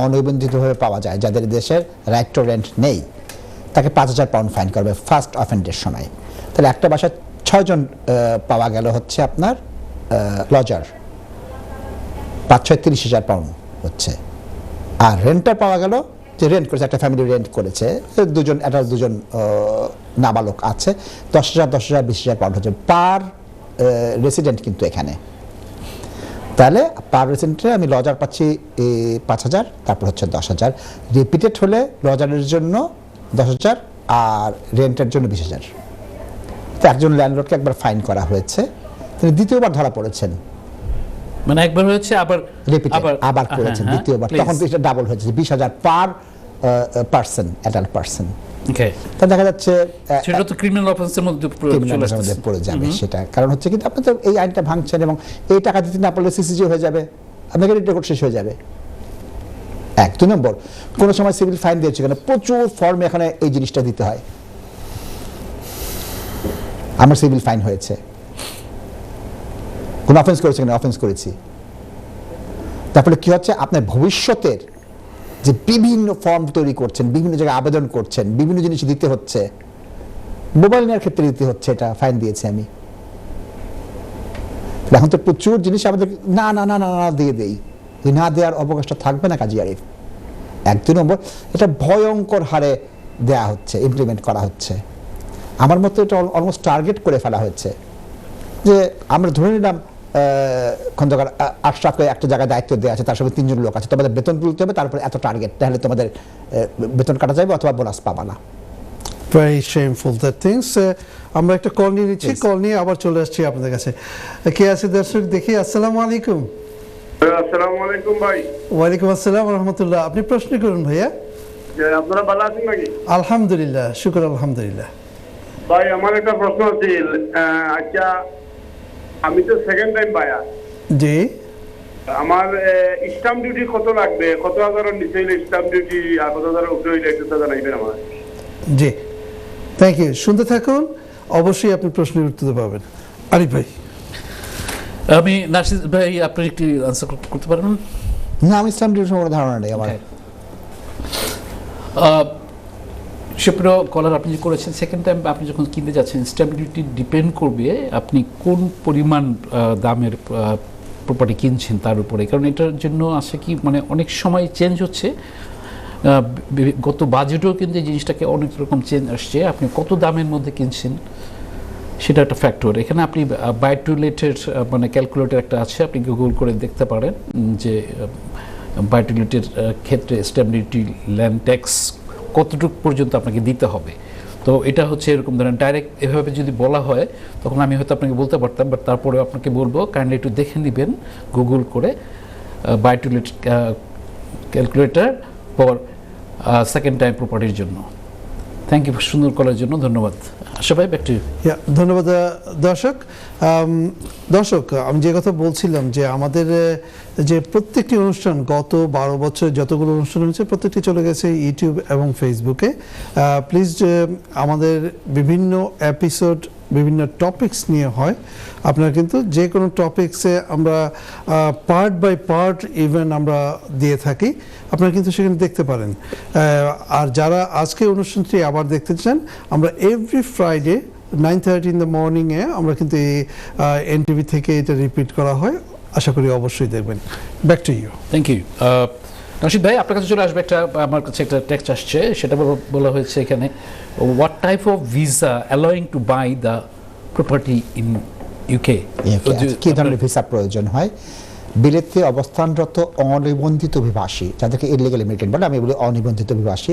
অনিবন্ধিতভাবে পাওয়া যায়, যাদের দেশের রাইট টু রেন্ট নেই, তাকে 5,000 পাউন্ড ফাইন করবে ফার্স্ট অফেন্ডের সময়। তাহলে একটা বাসায় 6 জন পাওয়া গেল হচ্ছে আপনার লজার, 5-6 30,000 পাউন্ড হচ্ছে। আর রেন্টার পাওয়া গেল যে রেন্ট করেছে, একটা ফ্যামিলি রেন্ট করেছে, 2জন অ্যাডাল্ট 2জন নাবালক আছে, 10,000 10,000 20,000 পাউন্ড হচ্ছে পার রেসিডেন্ট। কিন্তু এখানে তাহলে পার রেসিডেন্টে আমি লজার পাচ্ছি 5,000, তারপর হচ্ছে 10,000। রিপিটেড হলে লজারের জন্য 10,000 আর রেন্টের জন্য 20,000। তো একজন ল্যান্ডলর্ডকে একবার ফাইন করা হয়েছে, তিনি দ্বিতীয়বার ধরা পড়েছেন, মানে একবার হয়েছে আবার আবার করেছেন দ্বিতীয়বার, তখন এটা ডাবল হয়েছে 20,000 পার পারসন, অ্যাডাল্ট পারসন। ওকে, তা দেখা যাচ্ছে সেটা তো ক্রিমিনাল অফেন্সের মধ্যে পড়ে যাবে। সেটা কারণ হচ্ছে কিন্তু আপনি তো এই আইনটা ভাঙছেন, এবং এই টাকা দিতে না পারলে সিসিজি হয়ে যাবে, আপনাকে রেকর্ড শেষ হয়ে যাবে। 2 নম্বর, কোনো সময় সিভিল ফাইন দিয়েছে, কেন প্রচুর ফর্মে এখানে এই জিনিসটা দিতে হয়। আমার সিভিল ফাইন হয়েছে, কোনো অফেন্স করেছে কিনা, অফেন্স করেছি। তারপরে কি হচ্ছে, আপনার ভবিষ্যতের যে বিভিন্ন ফর্ম তৈরি করছেন, বিভিন্ন জায়গায় আবেদন করছেন, বিভিন্ন জিনিস দিতে হচ্ছে, মোবাইল নেওয়ার ক্ষেত্রে দিতে হচ্ছে, এটা ফাইন দিয়েছি আমি। এখন তো প্রচুর জিনিস আমাদের না না না না না দিয়ে দেই, ওই না দেওয়ার অবকাশটা থাকবে না কাজী আরিফ। 2 নম্বর, এটা ভয়ঙ্কর হারে দেয়া হচ্ছে, ইমপ্লিমেন্ট করা হচ্ছে। আমার মতো এটা অলমোস্ট টার্গেট করে ফেলা হয়েছে, যে আমরা ধরে নিলাম খন্দকার আশরাফকে একটা জায়গায় দায়িত্ব দেওয়া আছে, তার সঙ্গে 3 জন লোক আছে, তোমাদের বেতন তুলতে হবে, তারপরে এত টার্গেট, তাহলে তোমাদের বেতন কাটা যাবে অথবা বোনাস পাবা না। Very shameful that things. আমরা একটা কল নিয়ে নিচ্ছি, কল নিয়ে আবার চলে আসছি আপনাদের কাছে। কে আছে দর্শক দেখি? আসসালামু আলাইকুম। আসসালামু আলাইকুম ভাই। ওয়ালাইকুম আসসালাম ওয়া রাহমাতুল্লাহ। আপনি প্রশ্ন করুন ভাইয়া। আপনারা ভালো আছেন নাকি? আলহামদুলিল্লাহ, শুকর আলহামদুলিল্লাহ। ভাই, আমার একটা প্রশ্ন ছিল। আচ্ছা, আমি তো সেকেন্ড টাইম বায়া, জি, আমার স্ট্যাম্প ডিউটি কত লাগবে? কত হাজারের নিচে হইলে স্ট্যাম্প ডিউটি, আর কত হাজারের উপরে হইলে একটু জানাইবেন আমার। জি, থ্যাংক ইউ। শুনতে থাকুন, অবশ্যই আপনি প্রশ্নের উত্তর পাবেন। আরিফ ভাই। আমি নাশিদ ভাই, আপনি একটু আনসার করতে পারবেন? না, আমি স্ট্যাম্প ডিউটির কোনো ধারণা নেই আমার। সুপ্রিয় কলার, আপনি যে করেছেন সেকেন্ড টাইম আপনি যখন কিনতে যাচ্ছেন, স্টেবিলিটি ডিপেন্ড করবে আপনি কোন পরিমাণ দামের প্রপার্টি কিনছেন তার উপরে। কারণ এটার জন্য আসে কি মানে অনেক সময় চেঞ্জ হচ্ছে, গত বাজেটেও কিন্তু এই জিনিসটাকে অনেক রকম চেঞ্জ আসছে। আপনি কত দামের মধ্যে কিনছেন সেটা একটা ফ্যাক্টর। এখানে আপনি বাই টু লেটের মানে ক্যালকুলেটর একটা আছে, আপনি গুগল করে দেখতে পারেন যে বাই টু লেটের ক্ষেত্রে স্ট্যাম্পিং ল্যান্ড ট্যাক্স কতটুকু পর্যন্ত আপনাকে দিতে হবে। তো এটা হচ্ছে এরকম ধরেন ডাইরেক্ট এভাবে যদি বলা হয় তখন আমি হয়তো আপনাকে বলতে পারতাম, বাট তারপরে আপনাকে বলবো কাইন্ডলি একটু দেখে নেবেন গুগল করে buy to let calculator for second time প্রপার্টির জন্য। থ্যাংক ইউ সুন্দর করার জন্য, ধন্যবাদ। আশা ভাই, ব্যাক টু ইউ। ধন্যবাদ দর্শক। দর্শক, আমি যে কথা বলছিলাম যে আমাদের যে প্রত্যেকটি অনুষ্ঠান গত 12 বছর যতগুলো অনুষ্ঠান হয়েছে প্রত্যেকটি চলে গেছে ইউটিউব এবং ফেসবুকে। প্লিজ আমাদের বিভিন্ন এপিসোড বিভিন্ন টপিকস নিয়ে হয়, আপনারা কিন্তু যে কোনো টপিকসে আমরা পার্ট বাই পার্ট ইভেন আমরা দিয়ে থাকি, আপনারা কিন্তু সেখানে দেখতে পারেন। আর যারা আজকে অনুষ্ঠানটি আবার দেখতে চান, আমরা এভরি ফ্রাইডে 9:30 in the morning-এ আমরা কিন্তু এই এনটিভি থেকে এটা রিপিট করা হয়, আশা করি অবশ্যই দেখবেন। Back to you. Thank you. Nashid ভাই, আপনার কাছে চলে আসবে একটা, আমার কাছে একটা টেক্সট আসছে, সেটা বলা হয়েছে এখানে, what type of visa allowing to buy the property in UK. কি ধরনের ভিসা প্রয়োজন হয়? বিলেতে অবস্থানরত অনিবন্ধিত অভিবাসী, যাদেরকে ইলিগাল ইমিগ্রেন্ট বলে, আমি বলি অনিবন্ধিত অভিবাসী,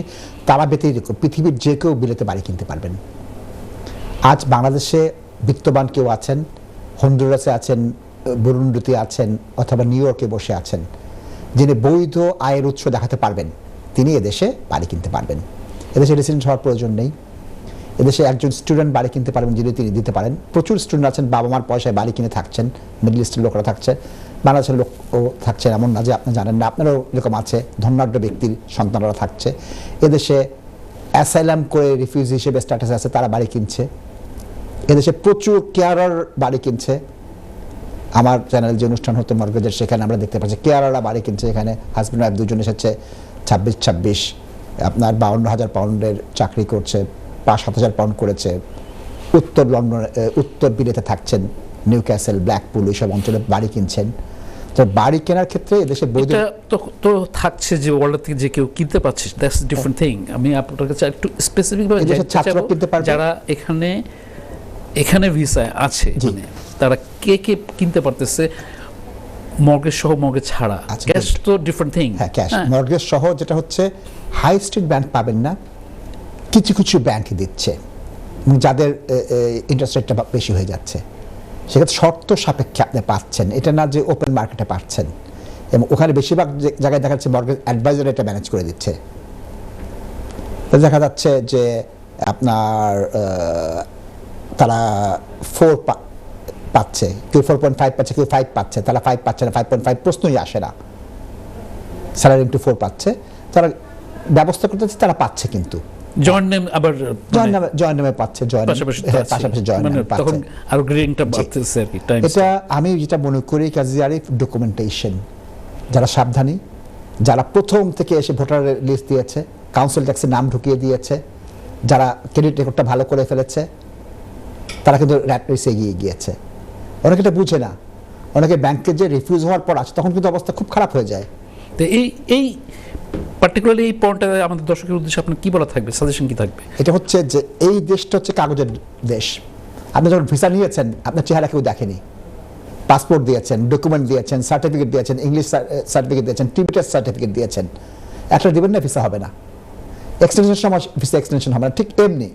তারা ব্যতিরিক্ত পৃথিবীর যে কেউ বিলেতে বাড়ি কিনতে পারবেন। আজ বাংলাদেশে বিত্তবান কেউ আছেন, হন্ডুরাসে আছেন, বুরুন্ডিতে আছেন, অথবা নিউ ইয়র্কে বসে আছেন, যিনি বৈধ আয়ের উৎস দেখাতে পারবেন, তিনি এদেশে বাড়ি কিনতে পারবেন। এদেশে রেসিডেন্ট হওয়ার প্রয়োজন নেই। এদেশে একজন স্টুডেন্ট বাড়ি কিনতে পারবেন যদি তিনি দিতে পারেন। প্রচুর স্টুডেন্ট আছেন বাবা মার পয়সায় বাড়ি কিনে থাকছেন, মিডল ইস্টের লোকরা থাকছে, বাংলাদেশের লোকও থাকছে, এমন না যে আপনি জানেন না, আপনারও এরকম আছে, ধনাঢ্য ব্যক্তির সন্তানরা থাকছে। এদেশে অ্যাসাইলাম করে রিফিউজি হিসেবে স্ট্যাটাসে আছে, তারা বাড়ি কিনছে। এদেশে প্রচুর কেয়ারার বাড়ি কিনছে। আমার চ্যানেল যে অনুষ্ঠান হতো মর্গেজের, সেখানে আমরা দেখতে পাচ্ছি কেয়ারারা বাড়ি কিনছে। এখানে হাজব্যান্ড ওয়াইফ দুজন এসেছে, 26 আপনার 52,000 পাউন্ডের চাকরি করছে, 5-7,000 পাউন্ড করেছে, উত্তর লন্ডন, উত্তর বিলেতে থাকছেন, নিউ ক্যাসেল, ব্ল্যাকপুল এইসব অঞ্চলে বাড়ি কিনছেন। তো বাড়ি কেনার ক্ষেত্রে এদেশে বৈধ তো থাকছে যে ওয়ার্ল্ড থেকে যে কেউ কিনতে পারছে, দ্যাটস ডিফারেন্ট থিং। আমি আপনার কাছে একটু স্পেসিফিক ভাবে ছাত্র কিনতে পারবে, যারা এখানে ভিসা আছে, মানে তারা কে কে কিনতে পারতেছে মর্গেজ সহ, মর্গেজ ছাড়া। ক্যাশ তো ডিফারেন্ট থিং। হ্যাঁ, ক্যাশ মর্গেজ সহ, যেটা হচ্ছে হাই স্ট্রিট ব্যাংক পাবেন না, কিছু কিছু ব্যাংক দিচ্ছে, যাদের ইন্টারেস্ট রেটটা বেশি হয়ে যাচ্ছে, সেক্ষেত্রে শর্ত সাপেক্ষে আপনি পাচ্ছেন, এটা না যে ওপেন মার্কেটে পাচ্ছেন। এবং ওখানে বেশিরভাগ জায়গায় দেখা যাচ্ছে মর্গেজ অ্যাডভাইজার এটা ম্যানেজ করে দিচ্ছে। দেখা যাচ্ছে যে আপনার তারা 4 পাচ্ছে, কেউ 4.5 পাচ্ছে, কেউ 5 পাচ্ছে, তারা 5 পাচ্ছে না, 5.5 প্রশ্নই আসে না, স্যালারি ইনটু 4 পাচ্ছে, তারা ব্যবস্থা করতেছে, তারা পাচ্ছে। কিন্তু জয়েন্ট নেম আবার জয়েন্ট নেমে পাচ্ছে, পাশাপাশি জয়েন্ট নেম পাচ্ছে, তখন আরো গ্রেডিংটা বাড়তেছে আর কি টাইম। এটা আমি যেটা মনে করি কাজী আরিফ, ডকুমেন্টেশন, যারা সাবধানী, যারা প্রথম থেকে এসে ভোটার লিস্ট দিয়েছে, কাউন্সিল ট্যাক্সে নাম ঢুকিয়ে দিয়েছে, যারা ক্রেডিট রেকর্ডটা ভালো করে ফেলেছে, তারা কিন্তু র্যাট রেসে এগিয়ে গিয়েছে। অনেকে এটা বুঝে না, অনেকে ব্যাংকে যে রিফিউজ হওয়ার পর আছে তখন কিন্তু অবস্থা খুব খারাপ হয়ে যায়। তো এই পার্টিকুলারলি এই পয়েন্টটা আমাদের দর্শকের উদ্দেশ্যে আপনার কি বলা থাকবে, সাজেশন কি থাকবে? এটা হচ্ছে যে এই দেশটা হচ্ছে কাগজের দেশ। আপনি যখন ভিসা নিয়েছেন, আপনার চেহারা কেউ দেখেনি, পাসপোর্ট দিয়েছেন, ডকুমেন্ট দিয়েছেন, সার্টিফিকেট দিয়েছেন, ইংলিশ সার্টিফিকেট দিয়েছেন, টিবিটের সার্টিফিকেট দিয়েছেন, একটা দিবেন না, ভিসা হবে না। এক্সটেনশন সময় ভিসা এক্সটেনশন হবে না। ঠিক এমনি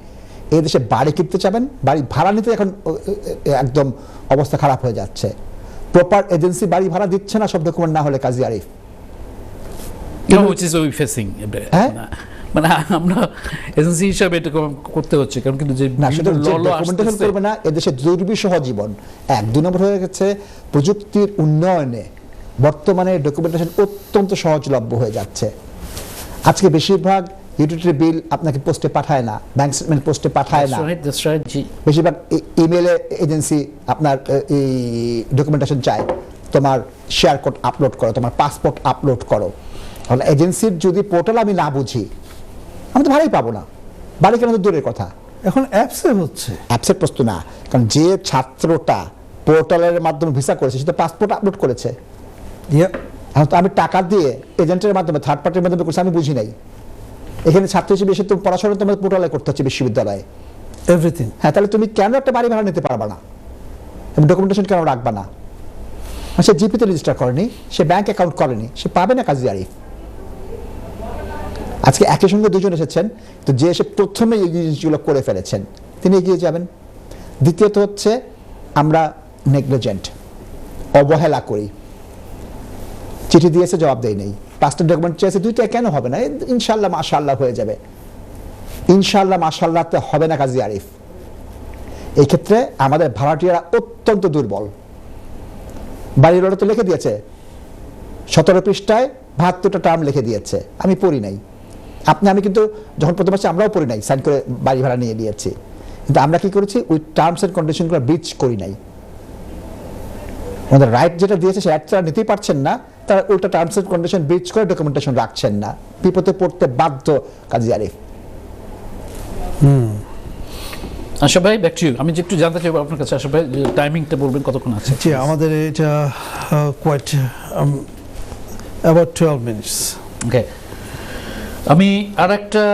এই দেশে বাড়ি কিনতে চাবেন, বাড়ি ভাড়া নিতে এখন একদম অবস্থা খারাপ হয়ে যাচ্ছে। প্রপার এজেন্সি বাড়ি ভাড়া দিচ্ছে না সব ডকুমেন্ট না হলে, কাজী আরিফ। মানে আমরা এজেন্সি হিসাবে এটা করতে হচ্ছে, কারণ কিন্তু যে ডকুমেন্টেশন করবে না, এদেশে দুর্বিষহ জীবন। 2 নম্বর হয়ে গেছে প্রযুক্তির উন্নয়নে বর্তমানে ডকুমেন্টেশন অত্যন্ত সহজলভ্য হয়ে যাচ্ছে। আজকে বেশিরভাগ ইউটিলিটি বিল আপনাকে পোস্টে পাঠায় না, ব্যাংক স্টেটমেন্ট পোস্টে পাঠায় না, বেশিরভাগ ইমেলে এজেন্সি আপনার এই ডকুমেন্টেশন চায়, তোমার শেয়ার কোড আপলোড করো, তোমার পাসপোর্ট আপলোড করো। তাহলে এজেন্সির যদি পোর্টাল আমি না বুঝি, আমি তো ভাড়াই পাবো না, বাড়ি কেন তো দূরের কথা, এখন অ্যাপসে হচ্ছে। অ্যাপসের প্রশ্ন না, কারণ যে ছাত্রটা পোর্টালের মাধ্যমে ভিসা করেছে সে তো পাসপোর্ট আপলোড করেছে। Yep. এখন তো আমি টাকা দিয়ে এজেন্টের মাধ্যমে থার্ড পার্টির মাধ্যমে করছি, আমি বুঝি নাই। এখানে ছাত্র হিসেবে এসে তো পড়াশোনা তোমার পোর্টালে করতে হচ্ছে বিশ্ববিদ্যালয়ে। এভরিথিং। হ্যাঁ, তাহলে তুমি কেন একটা বাড়ি ভাড়া নিতে পারবা না এবং ডকুমেন্টেশন কেন রাখবা না? সে জিপিতে রেজিস্টার করেনি, সে ব্যাংক অ্যাকাউন্ট করেনি, সে পাবে না কাজী আরিফ। আজকে একই সঙ্গে দুজন এসেছেন, তো যে এসে প্রথমে এই জিনিসগুলো করে ফেলেছেন তিনি এগিয়ে যাবেন। দ্বিতীয়ত হচ্ছে আমরা নেগলিজেন্ট, অবহেলা করি। চিঠি দিয়েছে, জবাব দেয় নেই, 5টা ডকুমেন্ট চেয়েছে, 2টা কেন হবে না, ইনশাল্লাহ মাশাআল্লাহ হয়ে যাবে। ইনশাল্লাহ মাশাআল্লাহতে হবে না কাজী আরিফ। এই ক্ষেত্রে আমাদের ভাড়াটিয়ারা অত্যন্ত দুর্বল। বাড়ির ওরা তো লিখে দিয়েছে 17 পৃষ্ঠায় 72টা টার্ম লিখে দিয়েছে, আমি পড়ি নাই। আমি কিন্তু যখন প্রথম আসছি আমরাও পড়ি নাই, সাইন করে বাড়ি ভাড়া নিয়ে নিয়েছি, কিন্তু আমরা কি করেছি ওই টার্মস এন্ড কন্ডিশনগুলো ব্রিচ করি নাই। আমাদের রাইট যেটা দিয়েছে সে রাইট নিতেই পারছেন না, তারা উল্টা টার্মস এন্ড কন্ডিশন ব্রিচ করে ডকুমেন্টেশন রাখছেন না, বিপদে পড়তে বাধ্য কাজী আরিফ। আশা ভাই, ব্যাক টু ইউ। আমি যে একটু জানতে চাইবো আপনার কাছে, আশা ভাই টাইমিংটা বলবেন কতক্ষণ আছে? জি, আমাদের এটা কোয়াইট অ্যাবাউট 12 মিনিটস। ওকে, আমি আর একটা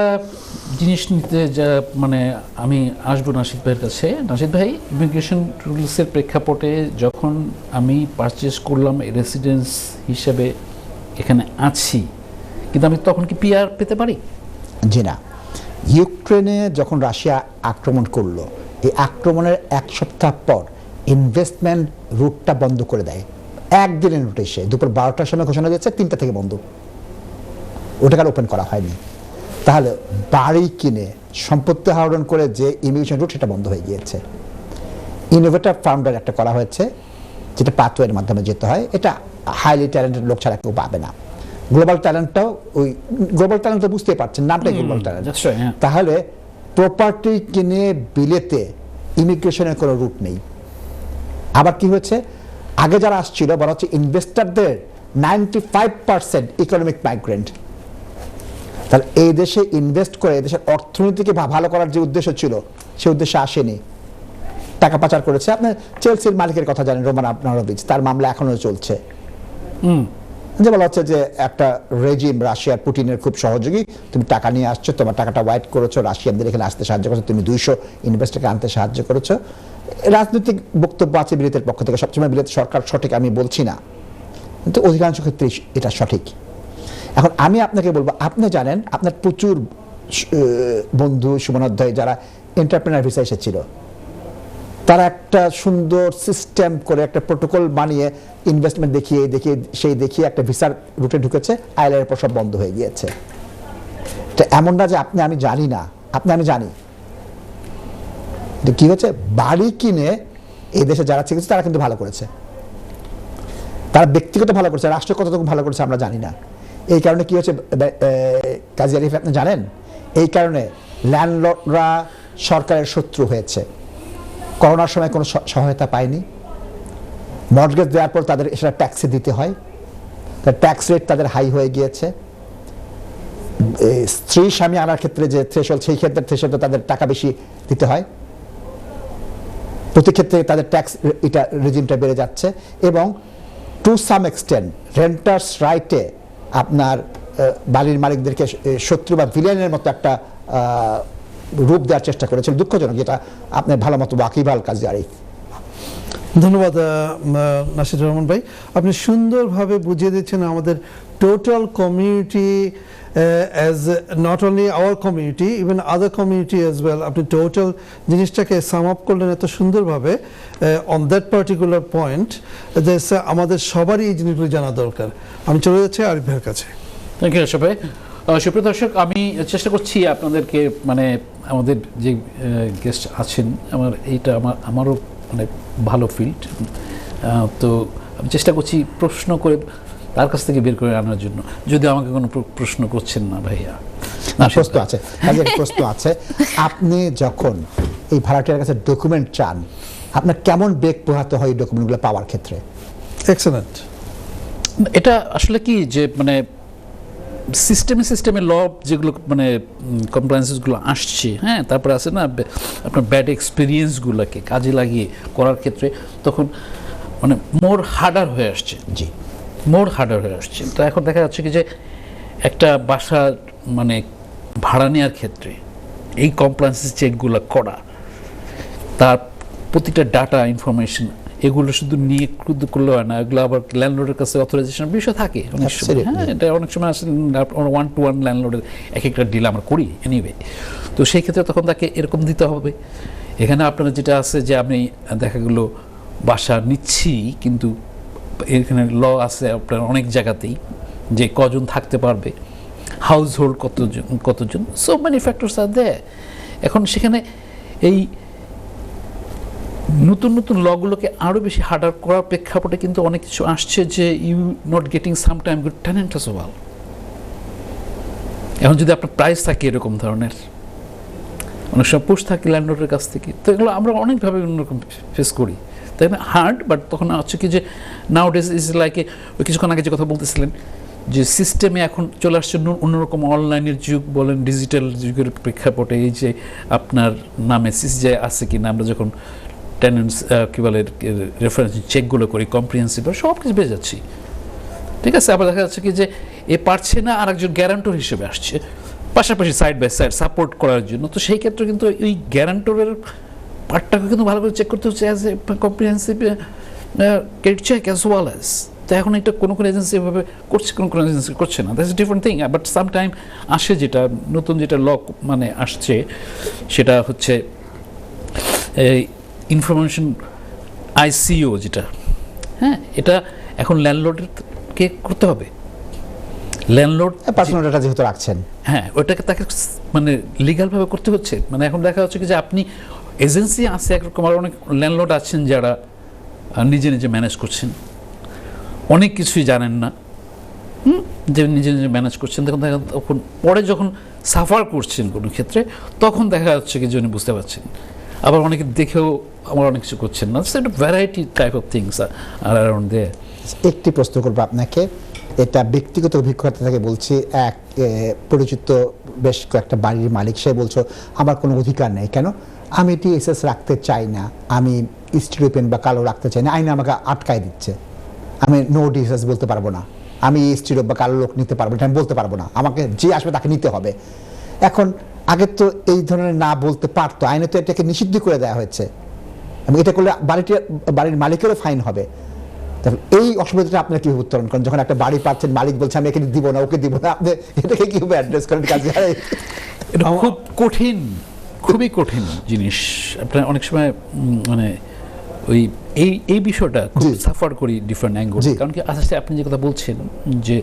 জিনিস নিতে যা মানে আমি আসবো নাশিদ ভাইয়ের কাছে। নাশিদ ভাই, ইমিগ্রেশন রুলসের প্রেক্ষাপটে যখন আমি পারচেস করলাম রেসিডেন্স হিসেবে এখানে আছি, কিন্তু আমি তখন কি পিআর পেতে পারি? জি না। ইউক্রেনে যখন রাশিয়া আক্রমণ করলো, এই আক্রমণের 1 সপ্তাহ পর ইনভেস্টমেন্ট রুটটা বন্ধ করে দেয়। একদিনের নোটিশে দুপুর 12টার সময় ঘোষণা দিয়েছে, 3টা থেকে বন্ধ, ওটাকে আর ওপেন করা হয়নি। তাহলে বাড়ি কিনে সম্পত্তি আহরণ করে যে ইমিগ্রেশন রুট সেটা বন্ধ হয়ে গিয়েছে। ইনোভেটর ফাউন্ডার একটা করা হয়েছে, যেটা পাথওয়ের মাধ্যমে যেতে হয়, এটা হাইলি ট্যালেন্টেড লোক ছাড়া কেউ পাবে না। গ্লোবাল ট্যালেন্টটাও ওই গ্লোবাল ট্যালেন্ট তো বুঝতেই পারছেন, নামটাই গ্লোবাল ট্যালেন্ট। তাহলে প্রপার্টি কিনে বিলেতে ইমিগ্রেশনের কোনো রুট নেই। আবার কি হয়েছে, আগে যারা আসছিল বলা হচ্ছে ইনভেস্টরদের 95% ইকোনমিক মাইগ্রেন্ট। তাহলে এই দেশে ইনভেস্ট করে দেশের অর্থনীতিকে ভালো করার যে উদ্দেশ্য ছিল সে উদ্দেশ্যে আসেনি, টাকা পাচার করেছে। আপনার চেলসির মালিকের কথা জানেন, রোমান আব্রামোভিচ, তার মামলা এখনো চলছে। যে বলা হচ্ছে যে একটা রেজিম রাশিয়ার পুটিনের খুব সহযোগী, তুমি টাকা নিয়ে আসছো, তোমার টাকাটা হোয়াইট করেছো, রাশিয়ানদের এখানে আসতে সাহায্য করেছো, তুমি 200 ইনভেস্টরকে আনতে সাহায্য করেছো। রাজনৈতিক বক্তব্য আছে বিলেতের পক্ষ থেকে, সবসময় বিলেত সরকার সঠিক আমি বলছি না, কিন্তু অধিকাংশ ক্ষেত্রে এটা সঠিক। এখন আমি আপনাকে বলবো, আপনি জানেন আপনার প্রচুর বন্ধু সুমনোধ্যায় যারা এন্টারপ্রেনার ভিসা এসেছিল, তারা একটা সুন্দর সিস্টেম করে একটা প্রোটোকল বানিয়ে ইনভেস্টমেন্ট দেখিয়ে একটা ভিসার রুটে ঢুকেছে, আইএলআর পর সব বন্ধ হয়ে গিয়েছে। তো এমন না যে আমি জানি না, আমি জানি কি হচ্ছে। বাড়ি কিনে এই দেশে যারা শিখেছে তারা কিন্তু ভালো করেছে, তারা ব্যক্তিগত ভালো করেছে, রাষ্ট্র কতটুকু ভালো করেছে আমরা জানি না। এই কারণে কি হচ্ছে কাজী আরিফ, আপনি জানেন, এই কারণে ল্যান্ডলর্ডরা সরকারের শত্রু হয়েছে। করোনার সময় কোনো সহায়তা পায়নি, মর্টগেজ দেওয়ার পর তাদের সেটা ট্যাক্সে দিতে হয়, ট্যাক্স রেট তাদের হাই হয়ে গিয়েছে। স্ত্রী স্বামী আনার ক্ষেত্রে যে থ্রেশহোল্ড, সেই ক্ষেত্রে থ্রেশহোল্ডে তাদের টাকা বেশি দিতে হয়, প্রতি ক্ষেত্রে তাদের ট্যাক্স এটা রেজিমটা বেড়ে যাচ্ছে। এবং টু সাম এক্সটেন্ট রেন্টার্স রাইটে আপনার বাড়ির মালিকদেরকে শত্রু বা ভিলেনের মতো একটা রূপ দেওয়ার চেষ্টা করেছেন, দুঃখজনক, যেটা আপনার ভালো মতো ওয়াকিবহাল কাজী আরিফ। ধন্যবাদ নাশিদ রহমান ভাই, আপনি সুন্দরভাবে বুঝিয়ে দিচ্ছেন আমাদের total community, as not only our community, even other community as well. আপনি টোটাল জিনিসটাকে সাম আপ করলেন এত সুন্দরভাবে অন দ্যাট পার্টিকুলার পয়েন্ট, যে আমাদের সবারই এই জিনিসগুলো জানা দরকার। আমি চলে যাচ্ছি আরিফ ভাইয়ের কাছে। থ্যাংক ইউ আশা ভাই। সুপ্রিয় দর্শক, আমি চেষ্টা করছি আপনাদেরকে, মানে আমাদের যে গেস্ট আছেন, আমারও মানে ভালো ফিল্ড, তো আমি চেষ্টা করছি প্রশ্ন করে তার কাছ থেকে বের করে আনার জন্য, যদিও আমাকে কোনো প্রশ্ন করছেন না ভাইয়া। প্রশ্ন আছে, প্রশ্ন আছে। আপনি যখন এই ভাড়াটিয়ার কাছে ডকুমেন্ট চান, আপনার কেমন বেগ পোহাতে হয় এই ডকুমেন্টগুলো পাওয়ার ক্ষেত্রে? এক্সেলেন্ট। এটা আসলে কি যে মানে সিস্টেমে ল যেগুলো মানে কমপ্লায়েন্সেসগুলো আসছে, হ্যাঁ, তারপরে আছে না আপনার ব্যাড এক্সপিরিয়েন্সগুলোকে কাজে লাগিয়ে করার ক্ষেত্রে তখন মানে মোর হার্ডার হয়ে আসছে, জি, মোর হার্ডার হয়ে আসছে। তো এখন দেখা যাচ্ছে কি যে একটা বাসা মানে ভাড়া নেওয়ার ক্ষেত্রে এই কমপ্লায়েন্সেস চেকগুলো করা, তার প্রতিটা ডাটা ইনফরমেশন এগুলো শুধু নিয়ে শুধু করলে হয় না, এগুলো আবার ল্যান্ডলর্ডের কাছে অথরাইজেশন বিষয় থাকে অনেক সময়। Absolutely. হ্যাঁ, এটা অনেক সময় আসলে 1-to-1 ল্যান্ডলর্ডের এক একটা ডিল আমরা করি এনিওয়ে। তো সেই ক্ষেত্রে তখন তাকে এরকম দিতে হবে। এখানে আপনার যেটা আছে যে আমি দেখা গেলো বাসা নিচ্ছি, কিন্তু এখানে ল আছে আপনার অনেক জায়গাতেই যে কজন থাকতে পারবে, হাউস হোল্ড কতজন, সো মেনি ফ্যাক্টরস আর দেয়ার। এখন সেখানে এই নতুন নতুন লগুলোকে আরও বেশি হার্ডার করার প্রেক্ষাপটে কিন্তু অনেক কিছু আসছে যে you not getting sometime good tenant as well. এখন যদি আপনার প্রাইস থাকে এরকম ধরনের, অনেক সময় পুশ থাকে ল্যান্ডলর্ডের কাছ থেকে, তো এগুলো আমরা অনেকভাবে অন্যরকম ফেস করি, তাই না? হার্ড, বাট তখন হচ্ছে কি যে নাও ডেজ ইজ লাইক ওই কিছুক্ষণ আগে যে কথা বলতেছিলেন যে সিস্টেমে এখন চলে আসছে অন্যরকম অনলাইনের যুগ বলেন, ডিজিটাল যুগের প্রেক্ষাপটে এই যে আপনার নামে সিসিজে আছে কি না, আমরা যখন টেনেন্টস কী বলে রেফারেন্স চেকগুলো করি কম্প্রিহেন্সিভ সব কিছু পেয়ে যাচ্ছি, ঠিক আছে। আবার দেখা যাচ্ছে কি যে এ পারছে না, আর একজন গ্যারান্টর হিসেবে আসছে পাশাপাশি সাইড বাই সাইড সাপোর্ট করার জন্য। তো সেই ক্ষেত্রে কিন্তু ওই গ্যারান্টরের পার্টটাকে কিন্তু ভালো করে চেক করতে হচ্ছে as a comprehensive credit check as well as. তো এখন এটা কোনো এজেন্সি এভাবে করছে, কোনো এজেন্সি করছে না, that's different thing. But sometime আসে যেটা নতুন যেটা ল মানে আসছে সেটা হচ্ছে এই ইনফরমেশন আইসিও যেটা, হ্যাঁ, এটা এখন ল্যান্ডলর্ডকে করতে হবে। ল্যান্ডলর্ড পার্সোনাল ডাটা যেহেতু রাখছেন, হ্যাঁ, ওটাকে তাকে মানে লিগ্যালভাবে করতে হচ্ছে। মানে এখন দেখা যাচ্ছে কি যে আপনি এজেন্সি আছে একরকম, আর অনেক ল্যান্ডলর্ড আছেন যারা নিজে নিজে ম্যানেজ করছেন, অনেক কিছুই জানেন না, যে নিজে নিজে ম্যানেজ করছেন। তখন দেখা তখন পরে যখন সাফার করছেন কোনো ক্ষেত্রে, তখন দেখা যাচ্ছে কি যে উনি বুঝতে পারছেন। আবার অনেকে দেখেও আমার অনেক কিছু করছেন না, সেটা variety type of things are around there. একটি প্রশ্ন করবো আপনাকে, এটা ব্যক্তিগত অভিজ্ঞতা থেকে বলছি। এক পরিচিত বেশ কয়েকটা বাড়ির মালিক, সে বলছো আমার কোনো অধিকার নেই, কেন আমি টিএসএস রাখতে চাই না, আমি স্টিরিও পেন বা কালো রাখতে চাই না, আইনে আমাকে আটকায় দিচ্ছে, আমি নো টিএসএস বলতে পারবো না, আমি স্টিরিও বা কালো লোক নিতে পারবো না, আমি বলতে পারবো না, আমাকে যে আসবে তাকে নিতে হবে। এখন আগে তো এই ধরনের না বলতে পারতো, আইনে তো এটাকে নিষিদ্ধ করে দেওয়া হয়েছে, এবং এটা করলে বাড়ির মালিকেরও ফাইন হবে। এই অসুবিধাটা আপনারা কিভাবে উত্তরণ করেন যখন একটা বাড়ি পাচ্ছেন, মালিক বলছে আমি একে দিব না, ওকে দিব না, আপনি এটাকে কিভাবে অ্যাড্রেস করেন? কাজে এটা খুব কঠিন, খুবই কঠিন জিনিস। আপনার অনেক সময় মানে ওই এই বিষয়টা খুব সাফার করি ডিফারেন্ট অ্যাঙ্গেল। কারণ কি আস্তে আপনি যে কথা বলছেন যে